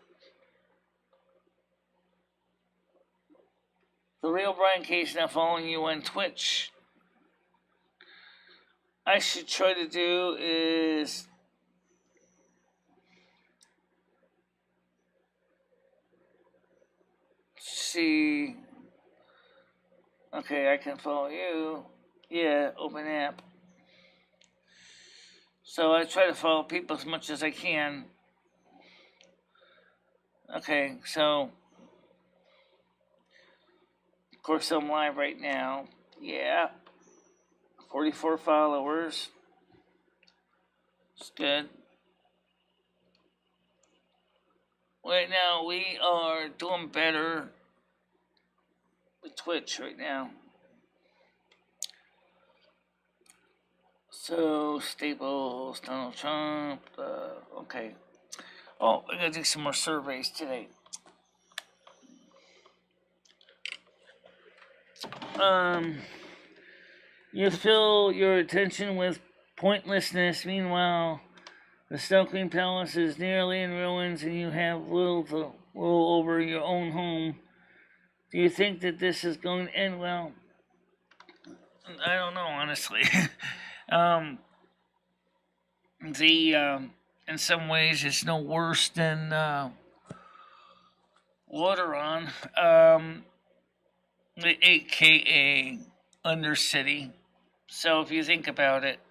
The real Brian Case now following you on Twitch. I should try to do is see. Okay, I can follow you. Yeah, open app. So I try to follow people as much as I can. Okay, so of course I'm live right now. Yeah. 44 followers. It's good. Right now we are doing better with Twitch right now. So, Staples, Donald Trump, okay. Oh, I gotta do some more surveys today. You fill your attention with pointlessness. Meanwhile, the Snow Queen Palace is nearly in ruins, and you have little to roll over your own home. Do you think that this is going to end well? I don't know, honestly. In some ways, it's no worse than Wateron, the AKA Undercity. So if you think about it,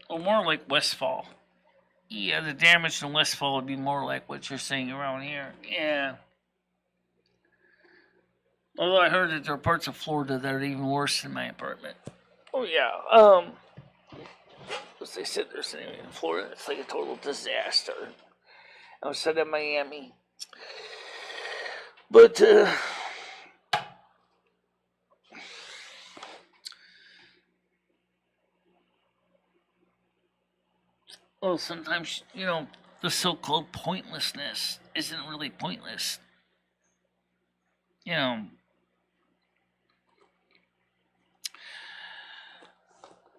or more like Westfall. Yeah, the damage in Westfall would be more like what you're seeing around here. Yeah. Although I heard that there are parts of Florida that are even worse than my apartment. Oh Oh yeah. As they said, there's anyway in Florida, it's like a total disaster. Outside of Miami, but well, sometimes the so-called pointlessness isn't really pointless. You know,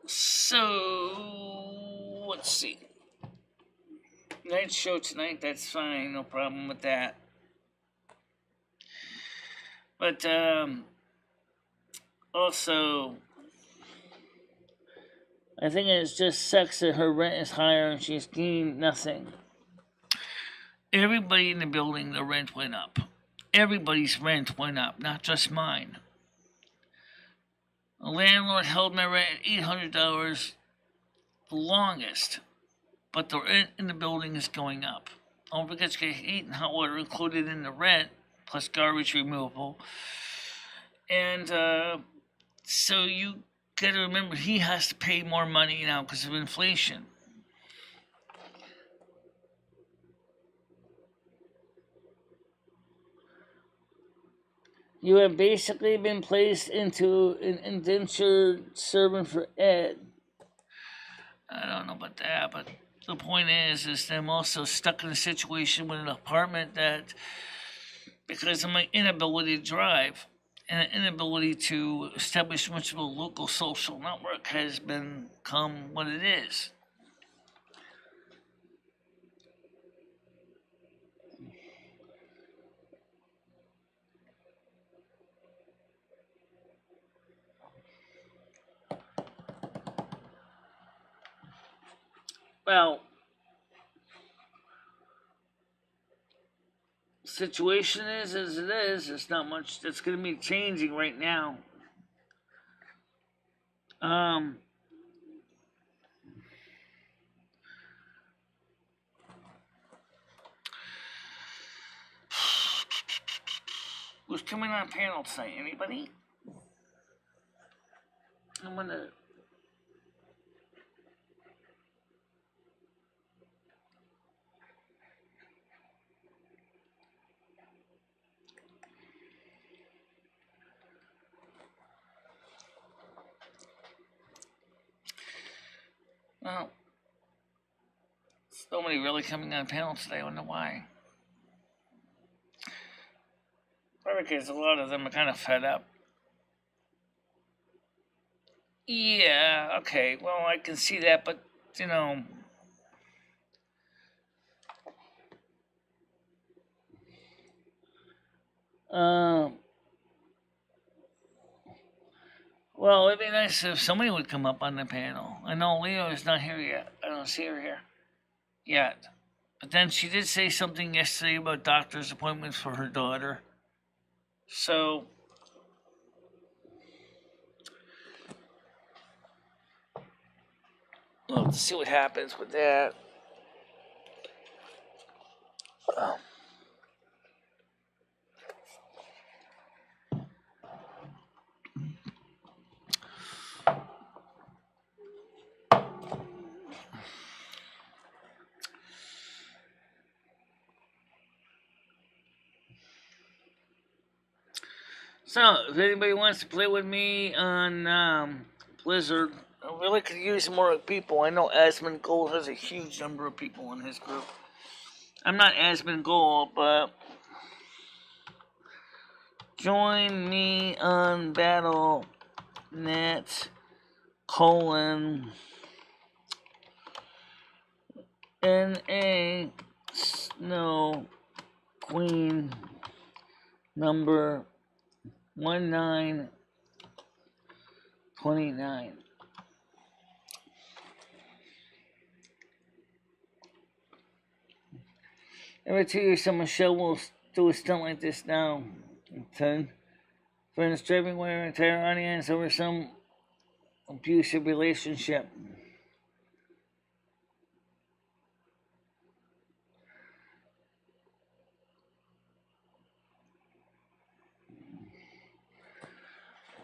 so let's see. Night show tonight. That's fine. No problem with that. But also, I think it just sucks that her rent is higher and she's getting nothing. Everybody in the building, the rent went up. Everybody's rent went up, not just mine. The landlord held my rent at $800 the longest, but the rent in the building is going up. Don't forget to get heat and hot water included in the rent, plus garbage removal. And so you got to remember he has to pay more money now because of inflation. You have basically been placed into an indentured servant for Ed. I don't know about that, but the point is that I'm also stuck in a situation with an apartment that, because of my inability to drive and inability to establish much of a local social network, has become what it is. Well, situation is as it is. There's not much that's going to be changing right now. Who's coming on panel tonight? Anybody? I'm gonna. Well, nobody really coming on panel today. I wonder why. Probably because a lot of them are kind of fed up. Yeah, okay. Well, I can see that, but you know. Well, it'd be nice if somebody would come up on the panel. I know Leo is not here yet. I don't see her here yet. But then she did say something yesterday about doctor's appointments for her daughter. So, we'll have to see what happens with that. So, if anybody wants to play with me on Blizzard, I really could use more people. I know Asmund Gold has a huge number of people in his group. I'm not Asmund Gold, but join me on Battle.net colon NA Snow Queen number 1929. Every 2 years, some Michelle will do a stunt like this now. 10 friends driving away our entire audience over some abusive relationship.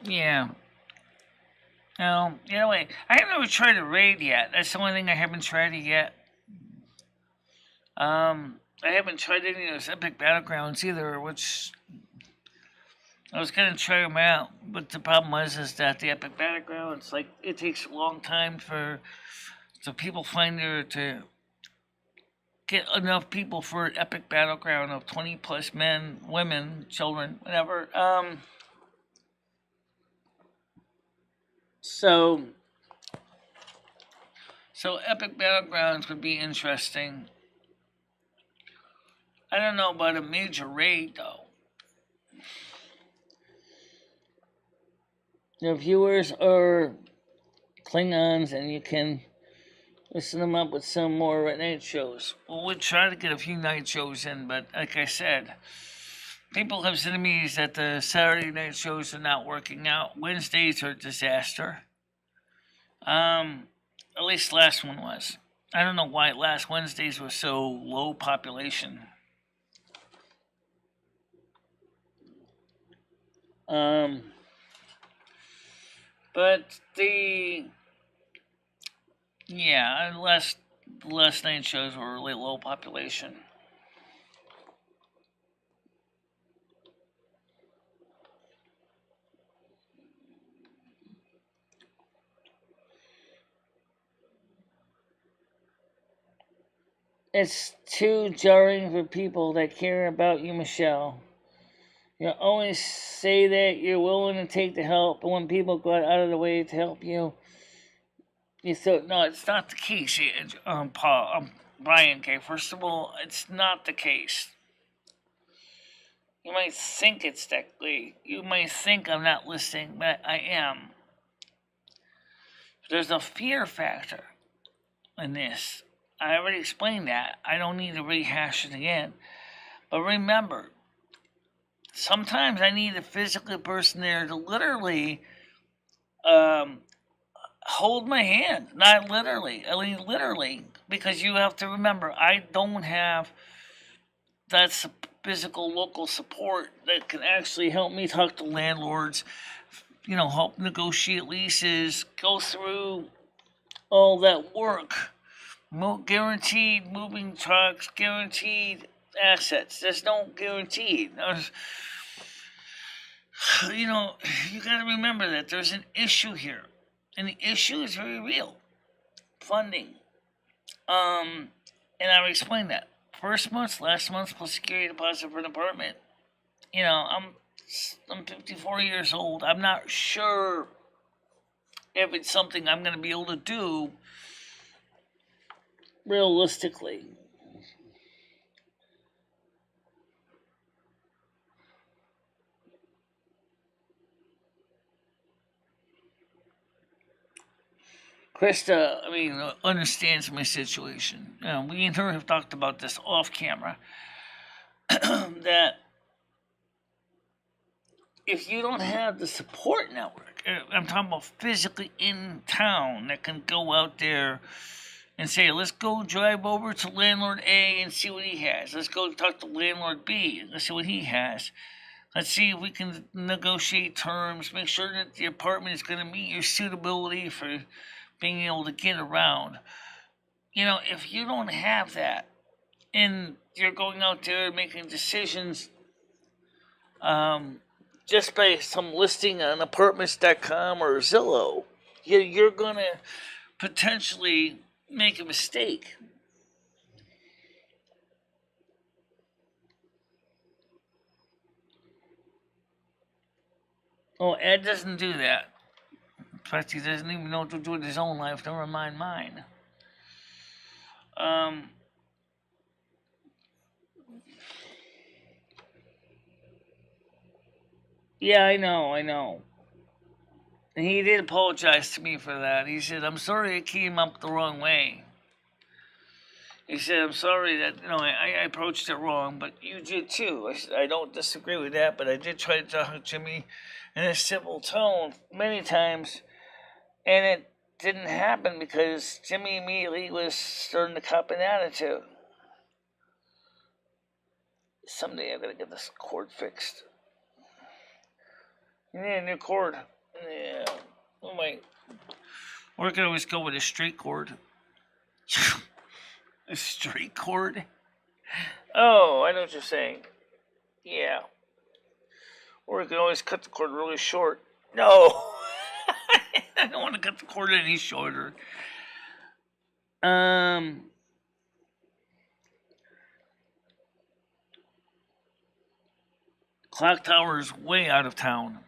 Yeah. Anyway, I haven't ever tried a raid yet. That's the only thing I haven't tried it yet. I haven't tried any of those epic battlegrounds either, which I was gonna try them out, but the problem is that the epic battlegrounds, like, it takes a long time for the people finder to get enough people for an epic battleground of 20 plus men, women, children, whatever. So epic battlegrounds would be interesting. I don't know about a major raid though. The viewers are Klingons, and you can listen them up with some more night shows. Well, we'll try to get a few night shows in, but like I said, people have said to me that the Saturday night shows are not working out. Wednesdays are a disaster. At least last one was. I don't know why last Wednesdays were so low population. But the last night shows were really low population. It's too jarring for people that care about you, Michelle. You always say that you're willing to take the help, but when people go out of the way to help you, you thought, no, it's not the case, Brian K. First of all, it's not the case. You might think it's that way. You might think I'm not listening, but I am. There's a fear factor in this. I already explained that. I don't need to rehash it again. But remember, sometimes I need a physical person there to literally hold my hand. Not literally. I mean, literally. Because you have to remember, I don't have that physical local support that can actually help me talk to landlords, help negotiate leases, go through all that work. Guaranteed moving trucks, guaranteed assets. There's no guaranteed. You got to remember that there's an issue here, and the issue is very real. Funding. And I've explained that. Last month plus security deposit for an apartment. I'm 54 years old. I'm not sure if it's something I'm going to be able to do realistically. Krista, understands my situation. We and her have talked about this off camera. That if you don't have the support network, I'm talking about physically in town, that can go out there and say, let's go drive over to landlord A and see what he has. Let's go talk to landlord B and let's see what he has. Let's see if we can negotiate terms, make sure that the apartment is going to meet your suitability for being able to get around. If you don't have that and you're going out there making decisions just by some listing on apartments.com or Zillow, you're going to potentially make a mistake. Oh, Ed doesn't do that. In fact, he doesn't even know what to do with his own life, never mind mine. Yeah, I know. And he did apologize to me for that. He said, I'm sorry it came up the wrong way. He said, I'm sorry that, I approached it wrong, but you did too. I don't disagree with that, but I did try to talk to Jimmy in a civil tone many times, and it didn't happen because Jimmy immediately was starting to cop an attitude. Someday I'm going to get this cord fixed. You need a new cord. Yeah. Oh, Or I could always go with a straight cord. A straight cord? Oh, I know what you're saying. Yeah. Or I could always cut the cord really short. No! I don't want to cut the cord any shorter. Clock Tower is way out of town.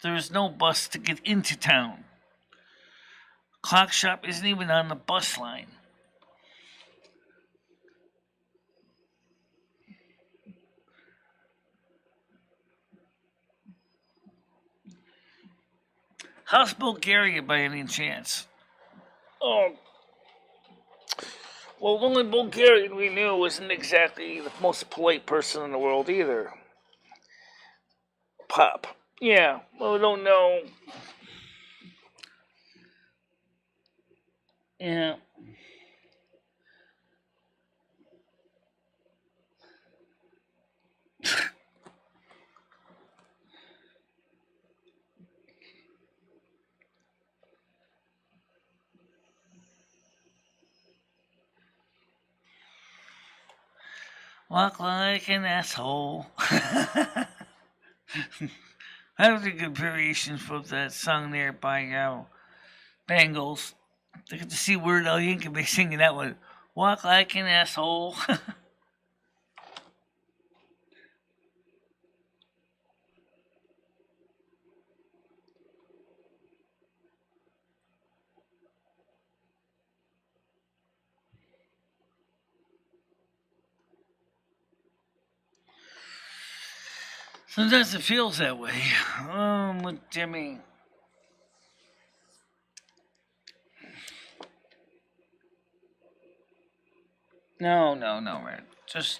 There is no bus to get into town. Clock Shop isn't even on the bus line. How's Bulgaria by any chance? Oh. Well, the only Bulgarian we knew wasn't exactly the most polite person in the world either. Pop. Yeah, well, we don't know. Yeah. Walk like an asshole. That was a good variation from that song there by Bangles. I get to see Weird Al Yankovic singing that one. Walk like an asshole. Sometimes it feels that way. With Jimmy. No, Red. Just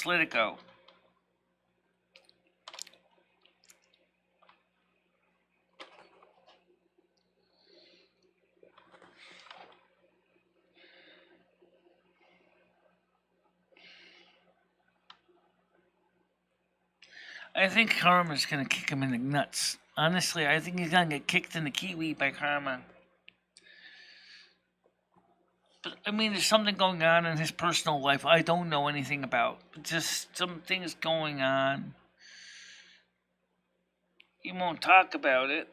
let it go. I think Karma's gonna kick him in the nuts. Honestly, I think he's gonna get kicked in the kiwi by Karma. But, I mean, there's something going on in his personal life I don't know anything about. Just some things going on. He won't talk about it,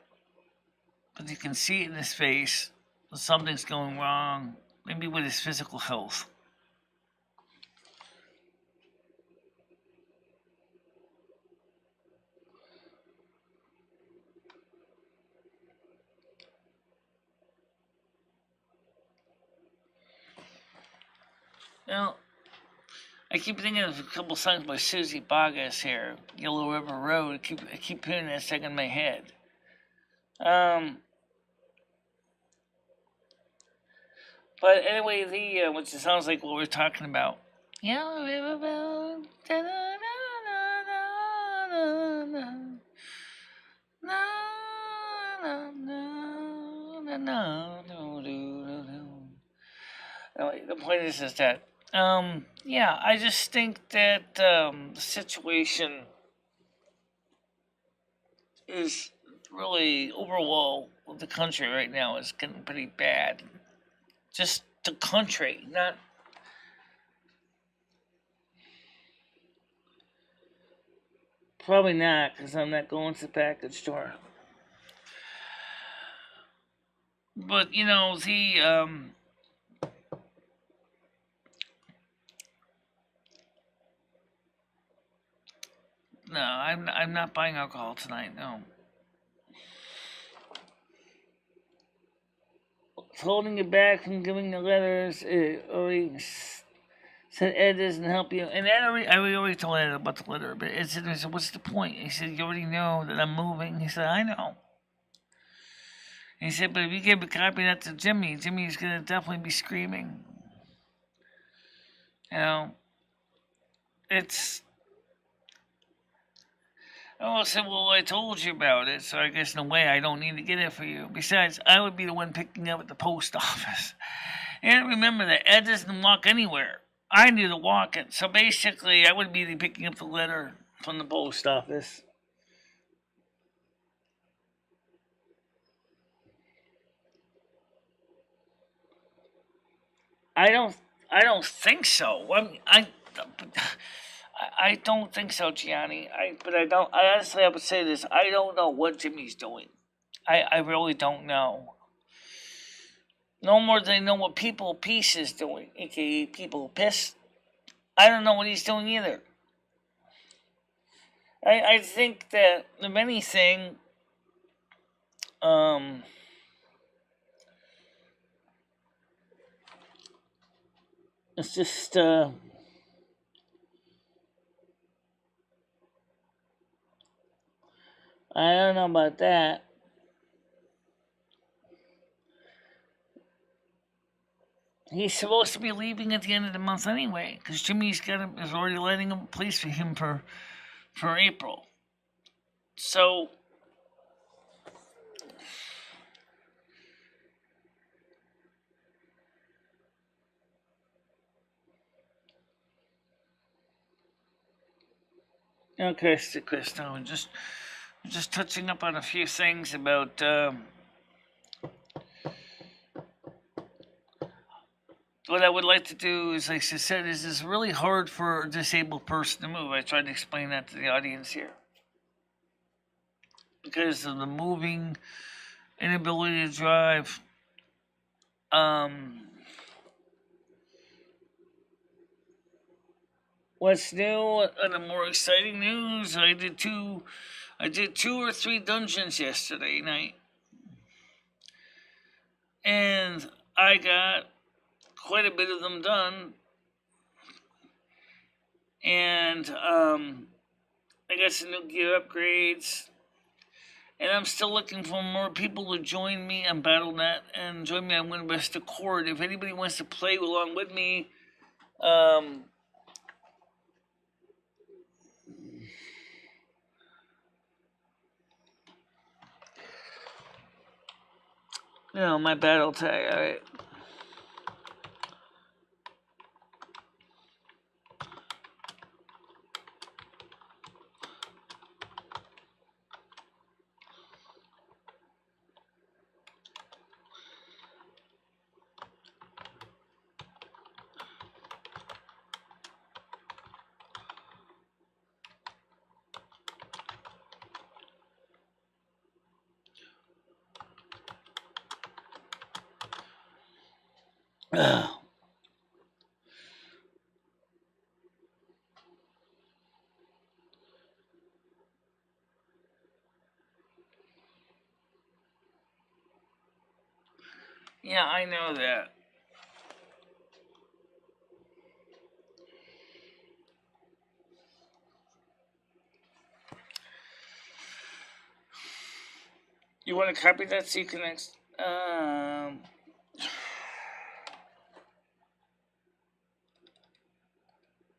but you can see it in his face. Something's going wrong. Maybe with his physical health. Now, I keep thinking of a couple songs by Susie Boggess here. Yellow River Road. I keep hearing that stuck in my head. But anyway, which sounds like what we're talking about. Yellow River Road. The point is that yeah, I just think that the situation is really overall with the country right now is getting pretty bad. Just the country, not. Probably not, because I'm not going to the package store. But no, I'm not buying alcohol tonight. No. Holding it back from giving the letters. Already said Ed doesn't help you, and I already told Ed about the letter. But Ed said, "What's the point?" He said, "You already know that I'm moving." He said, "I know." He said, "But if you give a copy of that to Jimmy, Jimmy's gonna definitely be screaming." It's. Oh, I said, "Well, I told you about it, so I guess in a way I don't need to get it for you. Besides, I would be the one picking up at the post office." And remember that Ed doesn't walk anywhere. I need to walk it. So basically, I would be picking up the letter from the post office. I don't. I don't think so. I don't think so, Gianni. But I don't. I honestly, I would say this. I don't know what Jimmy's doing. I really don't know. No more than I know what People Peace is doing, aka People Piss. I don't know what he's doing either. I think that if anything, um, it's just I don't know about that. He's supposed to be leaving at the end of the month anyway, because is already letting a place for him for April. So okay, Chris, no, just touching up on a few things about. What I would like to do is, like I said, is it's really hard for a disabled person to move. I tried to explain that to the audience here. Because of the moving, inability to drive. What's new and the more exciting news? I did two or three dungeons yesterday night, and I got quite a bit of them done. And I got some new gear upgrades, and I'm still looking for more people to join me on BattleNet and join me on Winbest Accord. If anybody wants to play along with me, my battle tag. All right. Yeah, I know that. You want to copy that so you can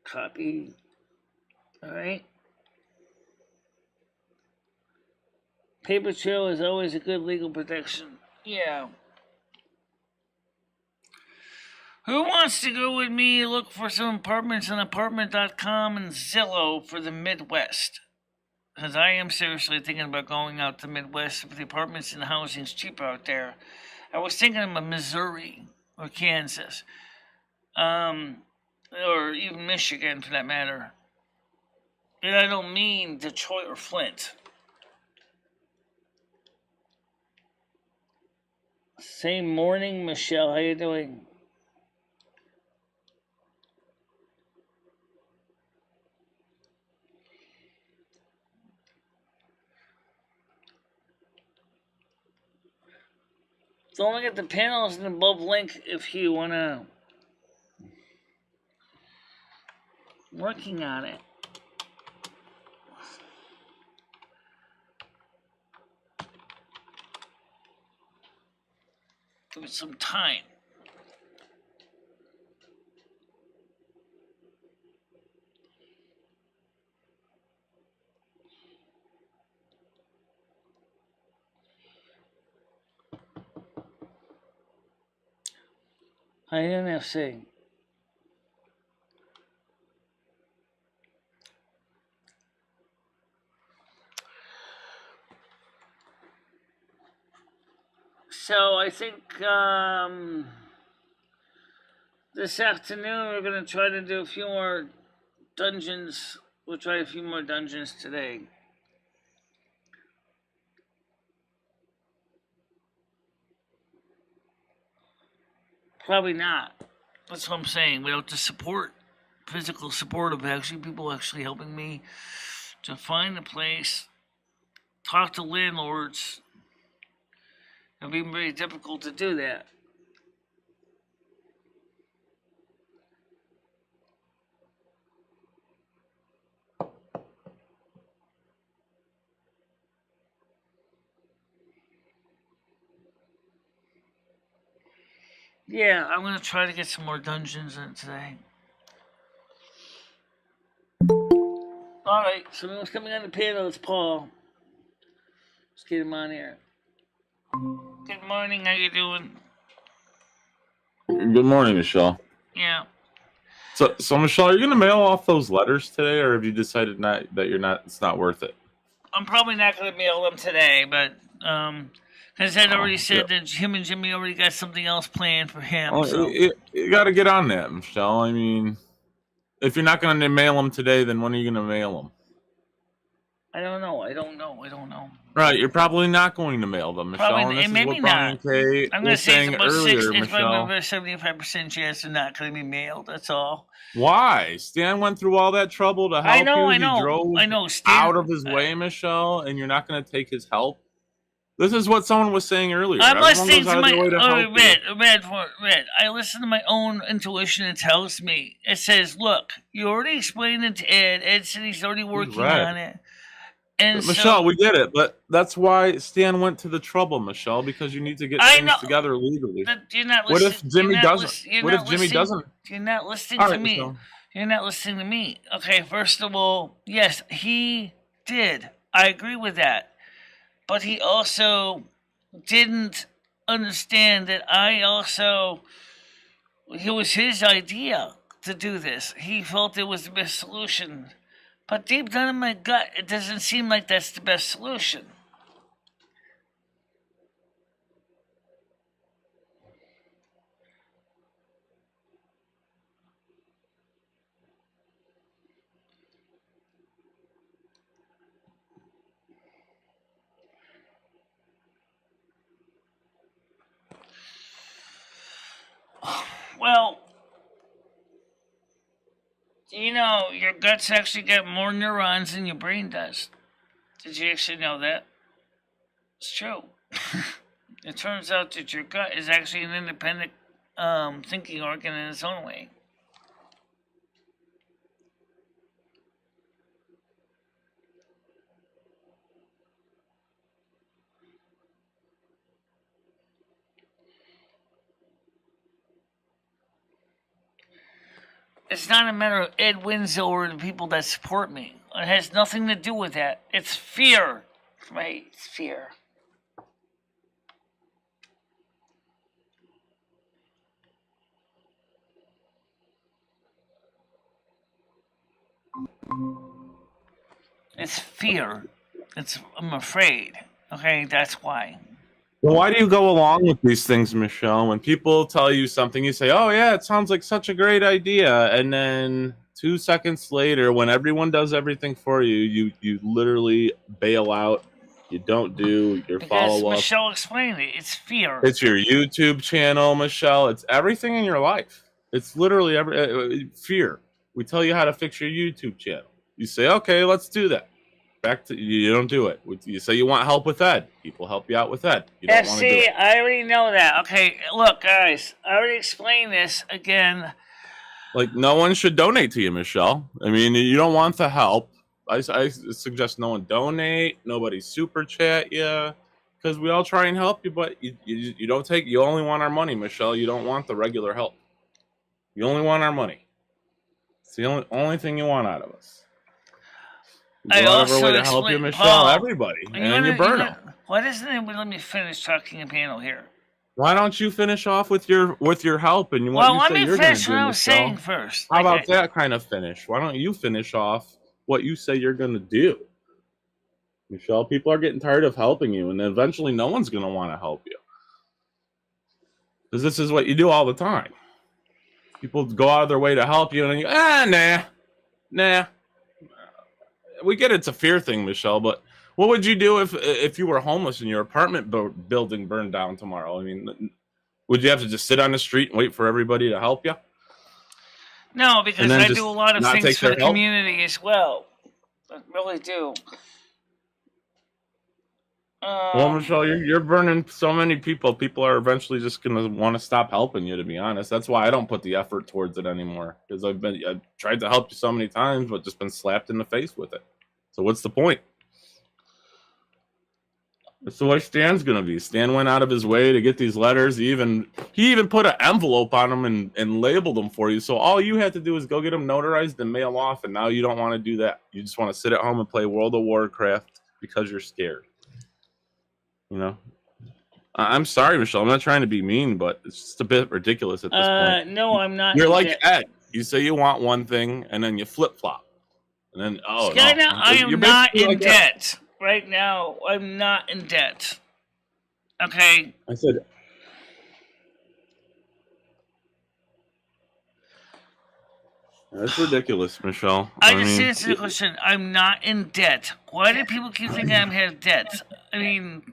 copy. All right. Paper trail is always a good legal protection. Yeah. Who wants to go with me look for some apartments on apartment.com and Zillow for the Midwest? Because I am seriously thinking about going out to the Midwest if the apartments and housing's cheaper out there. I was thinking of Missouri or Kansas, or even Michigan for that matter. And I don't mean Detroit or Flint. Same morning, Michelle. How you doing? Don't look at the panels in the above link if you wanna working on it. Give it some time. NASQ. So I think this afternoon we're gonna try to do a few more dungeons. We'll try a few more dungeons today. Probably not. That's what I'm saying. Without the support, physical support of actually people actually helping me to find a place, talk to landlords, it'll be very difficult to do that. Yeah, I'm gonna try to get some more dungeons in today. Alright, so who's coming on the panel? It's Paul. Let's get him on here. Good morning, how you doing? Good morning, Michelle. Yeah. So Michelle, are you going to mail off those letters today, or have you decided it's not worth it? I'm probably not gonna mail them today, but because I'd already said that him and Jimmy already got something else planned for him. Well, so you got to get on that, Michelle. I mean, if you're not going to mail them today, then when are you going to mail them? I don't know. Right, you're probably not going to mail them, Michelle. Probably, and maybe not. Kate I'm going to say it's about earlier, it's Michelle. about 75% chance they're not going to be mailed. That's all. Why? Stan went through all that trouble to help you. He drove Stan, out of his way, Michelle, and you're not going to take his help? This is what someone was saying earlier. I'm listening to my Red. I listen to my own intuition. It tells me. It says, "Look, you already explained it to Ed. Ed said he's already working on it." And Michelle, we get it, but that's why Stan went to the trouble, Michelle, because you need to get things together legally. What if Jimmy doesn't? You're not listening to me. Michelle. You're not listening to me. Okay, first of all, yes, he did. I agree with that. But he also didn't understand that it was his idea to do this. He felt it was the best solution. But deep down in my gut, it doesn't seem like that's the best solution. Well, you know, your guts actually got more neurons than your brain does. Did you actually know that? It's true. It turns out that your gut is actually an independent thinking organ in its own way. It's not a matter of Ed wins or the people that support me. It has nothing to do with that. It's fear. Right? It's fear. It's fear. I'm afraid. Okay, that's why. Well, why do you go along with these things, Michelle? When people tell you something, you say, "Oh yeah, it sounds like such a great idea," and then 2 seconds later, when everyone does everything for you, you literally bail out. You don't do your follow up. Michelle explained it. It's fear. It's your YouTube channel, Michelle. It's everything in your life. It's literally fear. We tell you how to fix your YouTube channel. You say, "Okay, let's do that." You don't do it. You say you want help with Ed. People help you out with Ed. You don't want to do it. I already know that. Okay, look, guys, I already explained this again. Like, no one should donate to you, Michelle. I mean, you don't want the help. I suggest no one donate. Nobody super chat you, because we all try and help you, but you don't take. You only want our money, Michelle. You don't want the regular help. You only want our money. It's the only thing you want out of us. I also way to help you, Michelle, Paul, everybody, and you burn them. Why doesn't anybody let me finish talking a panel here? Why don't you finish off with your help and what you say you're going to do, Michelle? Well, let me finish what I was saying first. How about that kind of finish? Why don't you finish off what you say you're going to do? Michelle, people are getting tired of helping you, and eventually no one's going to want to help you. Because this is what you do all the time. People go out of their way to help you, and you, nah. We get it's a fear thing, Michelle, but what would you do if you were homeless and your apartment building burned down tomorrow? I mean, would you have to just sit on the street and wait for everybody to help you? No, because I do a lot of things for the community as well. I really do. Well, Michelle, you're burning so many people. People are eventually just gonna want to stop helping you. To be honest, that's why I don't put the effort towards it anymore. Because I've tried to help you so many times, but just been slapped in the face with it. So what's the point? That's the way Stan's gonna be. Stan went out of his way to get these letters. He even put an envelope on them and labeled them for you. So all you had to do is go get them notarized and mail off. And now you don't want to do that. You just want to sit at home and play World of Warcraft because you're scared. You know, I'm sorry, Michelle. I'm not trying to be mean, but it's just a bit ridiculous at this point. No, I'm not. You're like Ed. You say you want one thing, and then you flip flop, and then Skyna, no, I am not in debt right now. I'm not in debt. Okay. I said. That's ridiculous, Michelle. I just answered the question. I'm not in debt. Why do people keep thinking I'm in debt? I mean,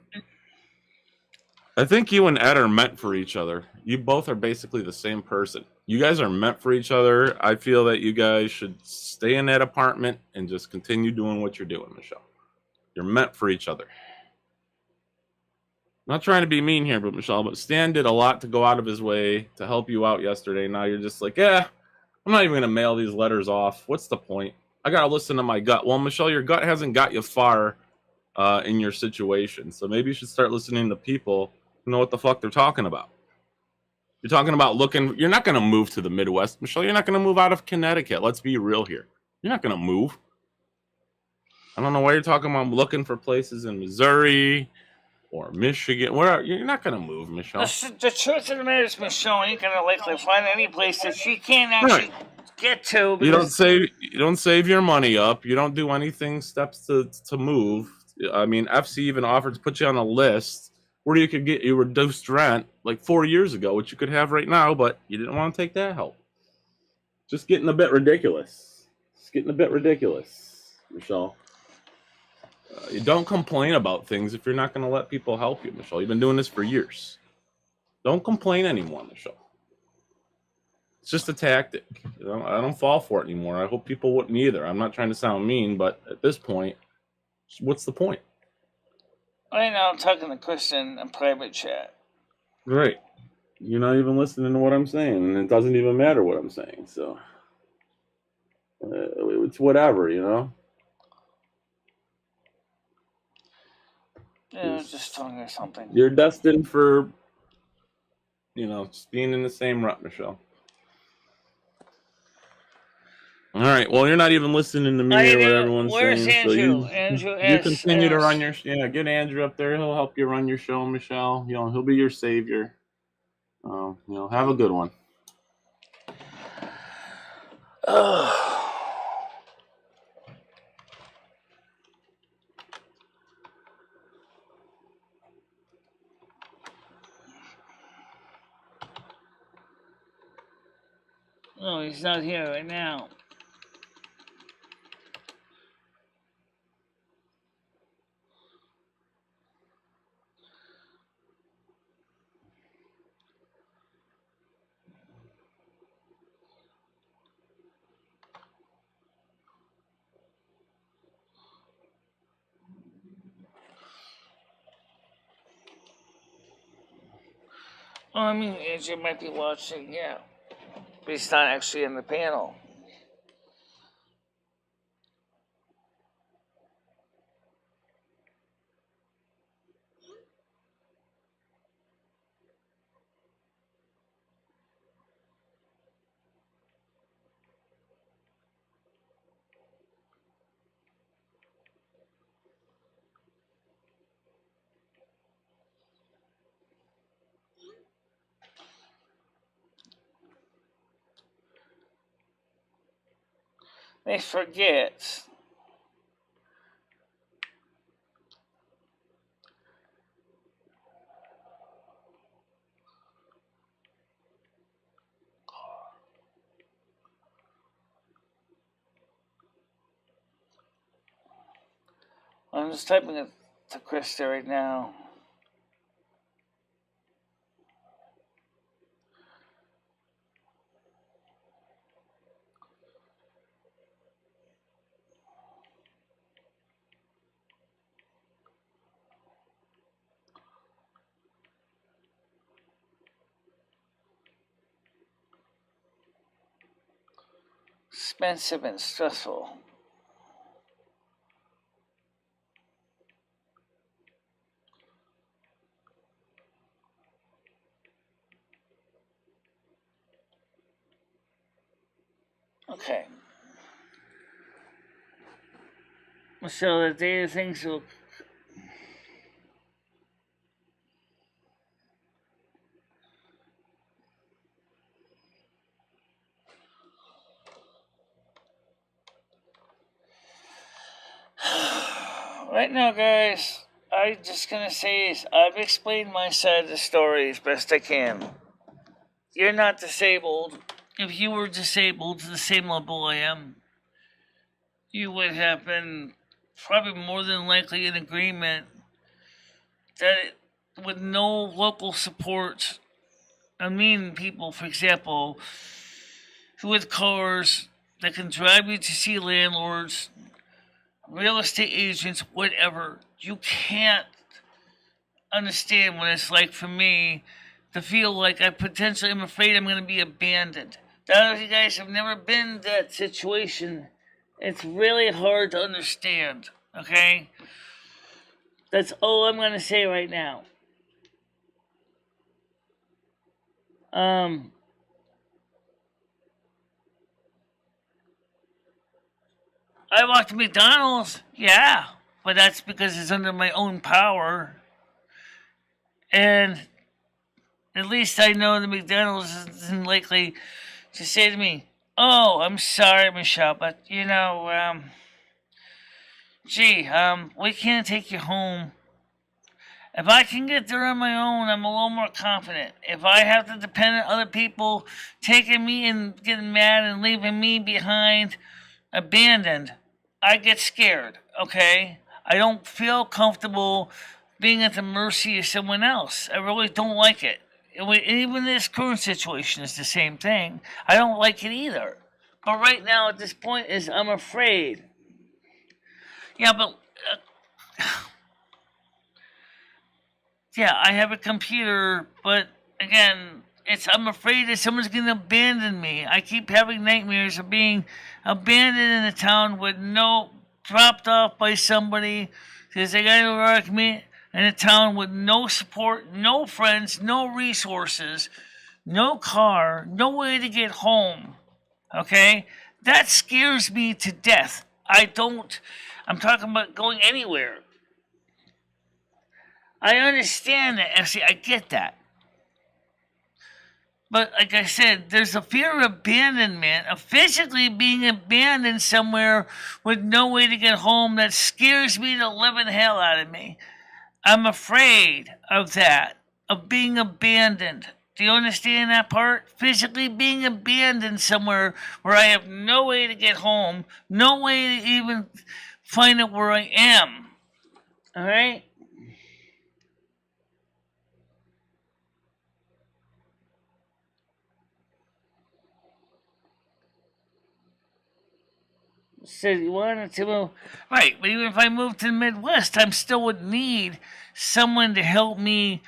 I think you and Ed are meant for each other. You both are basically the same person. You guys are meant for each other. I feel that you guys should stay in that apartment and just continue doing what you're doing, Michelle. You're meant for each other. I'm not trying to be mean here, but Michelle, but Stan did a lot to go out of his way to help you out yesterday. Now you're just like, I'm not even going to mail these letters off. What's the point? I got to listen to my gut. Well, Michelle, your gut hasn't got you far in your situation. So maybe you should start listening to people who know what the fuck they're talking about. You're talking about you're not going to move to the Midwest. Michelle, you're not going to move out of Connecticut. Let's be real here. You're not going to move. I don't know why you're talking about looking for places in Missouri or Michigan. You're not going to move, Michelle. The truth of the matter is, Michelle ain't going to likely find any place that she can't actually get to. You don't save your money up. You don't do anything steps to move. I mean, FC even offered to put you on a list where you could get you reduced rent like 4 years ago, which you could have right now, but you didn't want to take that help. Just getting a bit ridiculous. It's getting a bit ridiculous, Michelle. You don't complain about things if you're not going to let people help you, Michelle. You've been doing this for years. Don't complain anymore, Michelle. It's just a tactic. You know, I don't fall for it anymore. I hope people wouldn't either. I'm not trying to sound mean, but at this point, what's the point? Right now, I'm talking to Kristen in private chat. Great. You're not even listening to what I'm saying, and it doesn't even matter what I'm saying. So it's whatever, you know. Yeah, I was just telling her something. You're destined for, just being in the same rut, Michelle. All right. Well, you're not even listening to me or what everyone's saying. Where's Andrew? So you continue to run your get Andrew up there. He'll help you run your show, Michelle. He'll be your savior. Have a good one. No, he's not here right now. Well, I mean, Andrew might be watching, yeah. But he's not actually in the panel. They forget. I'm just typing it to Krista right now. Expensive and stressful. Okay. So the data things will. Right now, guys, I'm just gonna say is I've explained my side of the story as best I can. You're not disabled. If you were disabled to the same level I am, you would have been probably more than likely in agreement that with no local support, I mean people, for example, with cars that can drive you to see landlords, real estate agents, whatever, you can't understand what it's like for me to feel like I potentially am afraid I'm going to be abandoned. Now, if you guys have never been in that situation, it's really hard to understand, okay? That's all I'm going to say right now. I walked to McDonald's, yeah, but that's because it's under my own power. And at least I know the McDonald's isn't likely to say to me, "Oh, I'm sorry, Michelle, but we can't take you home." If I can get there on my own, I'm a little more confident. If I have to depend on other people taking me and getting mad and leaving me behind, abandoned, I get scared, okay? I don't feel comfortable being at the mercy of someone else. I really don't like it. Even this current situation is the same thing. I don't like it either. But right now, at this point, is I'm afraid. Yeah, but yeah, I have a computer, but again, I'm afraid that someone's going to abandon me. I keep having nightmares of being abandoned in a town with dropped off by somebody because they got to work me in a town with no support, no friends, no resources, no car, no way to get home. Okay? That scares me to death. I'm talking about going anywhere. I understand that, actually, I get that. But like I said, there's a fear of abandonment, of physically being abandoned somewhere with no way to get home that scares me the living hell out of me. I'm afraid of that, of being abandoned. Do you understand that part? Physically being abandoned somewhere where I have no way to get home, no way to even find out where I am. All right? Said you wanted to move. Right, but even if I moved to the Midwest, I still would need someone to help me,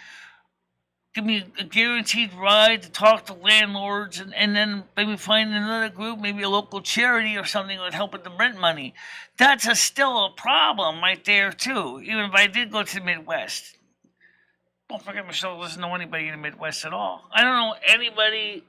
give me a guaranteed ride to talk to landlords, and then maybe find another group, maybe a local charity or something that would help with the rent money. That's still a problem right there, too, even if I did go to the Midwest. Don't forget, Michelle doesn't know anybody in the Midwest at all. I don't know anybody.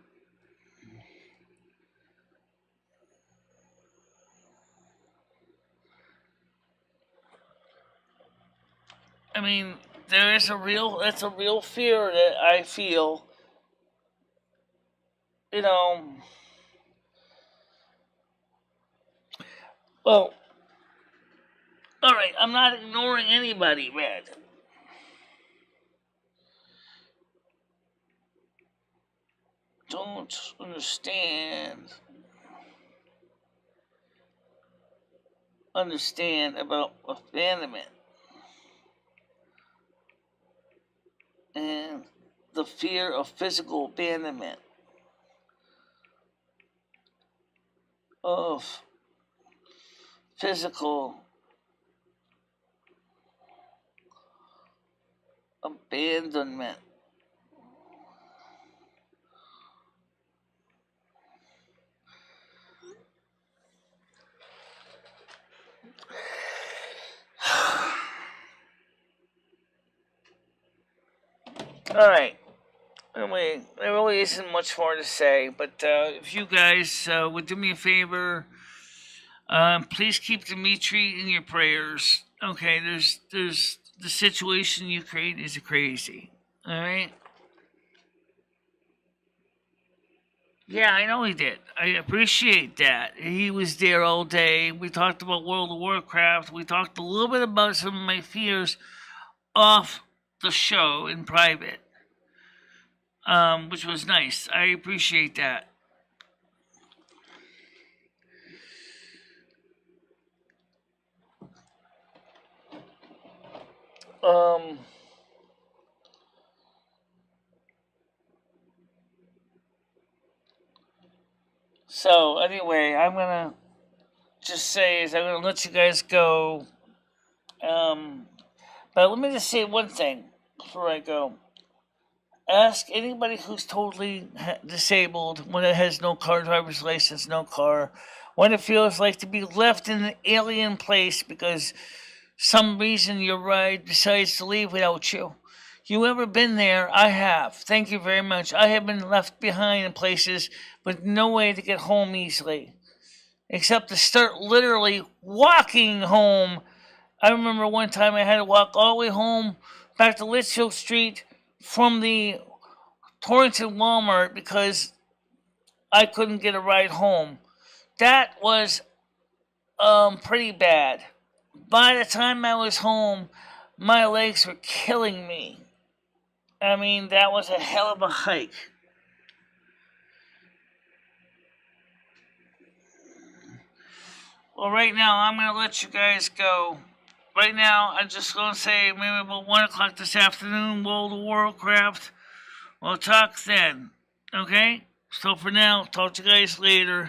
I mean, that's a real fear that I feel. You know, well, alright, I'm not ignoring anybody, Red. Don't understand. understand about abandonment and the fear of physical abandonment, of physical abandonment. Alright. Anyway, there really isn't much more to say, but if you guys would do me a favor, please keep Dimitri in your prayers. Okay, there's the situation you create is crazy. Alright? Yeah, I know he did. I appreciate that. He was there all day. We talked about World of Warcraft. We talked a little bit about some of my fears off the show in private, which was nice. I appreciate that. So anyway, I'm gonna just say is I'm gonna let you guys go. But let me just say one thing before I go. Ask anybody who's totally disabled, when it has no car, driver's license, no car, what it feels like to be left in an alien place because some reason your ride decides to leave without you. You ever been there? I have. Thank you very much. I have been left behind in places with no way to get home easily, except to start literally walking home. I remember one time I had to walk all the way home back to Litchfield Street from the Torrington Walmart because I couldn't get a ride home. That was pretty bad. By the time I was home, my legs were killing me. I mean, that was a hell of a hike. Well, right now, I'm going to let you guys go. Right now, I'm just going to say maybe about 1 o'clock this afternoon, World of Warcraft. We'll talk then. Okay? So for now, talk to you guys later.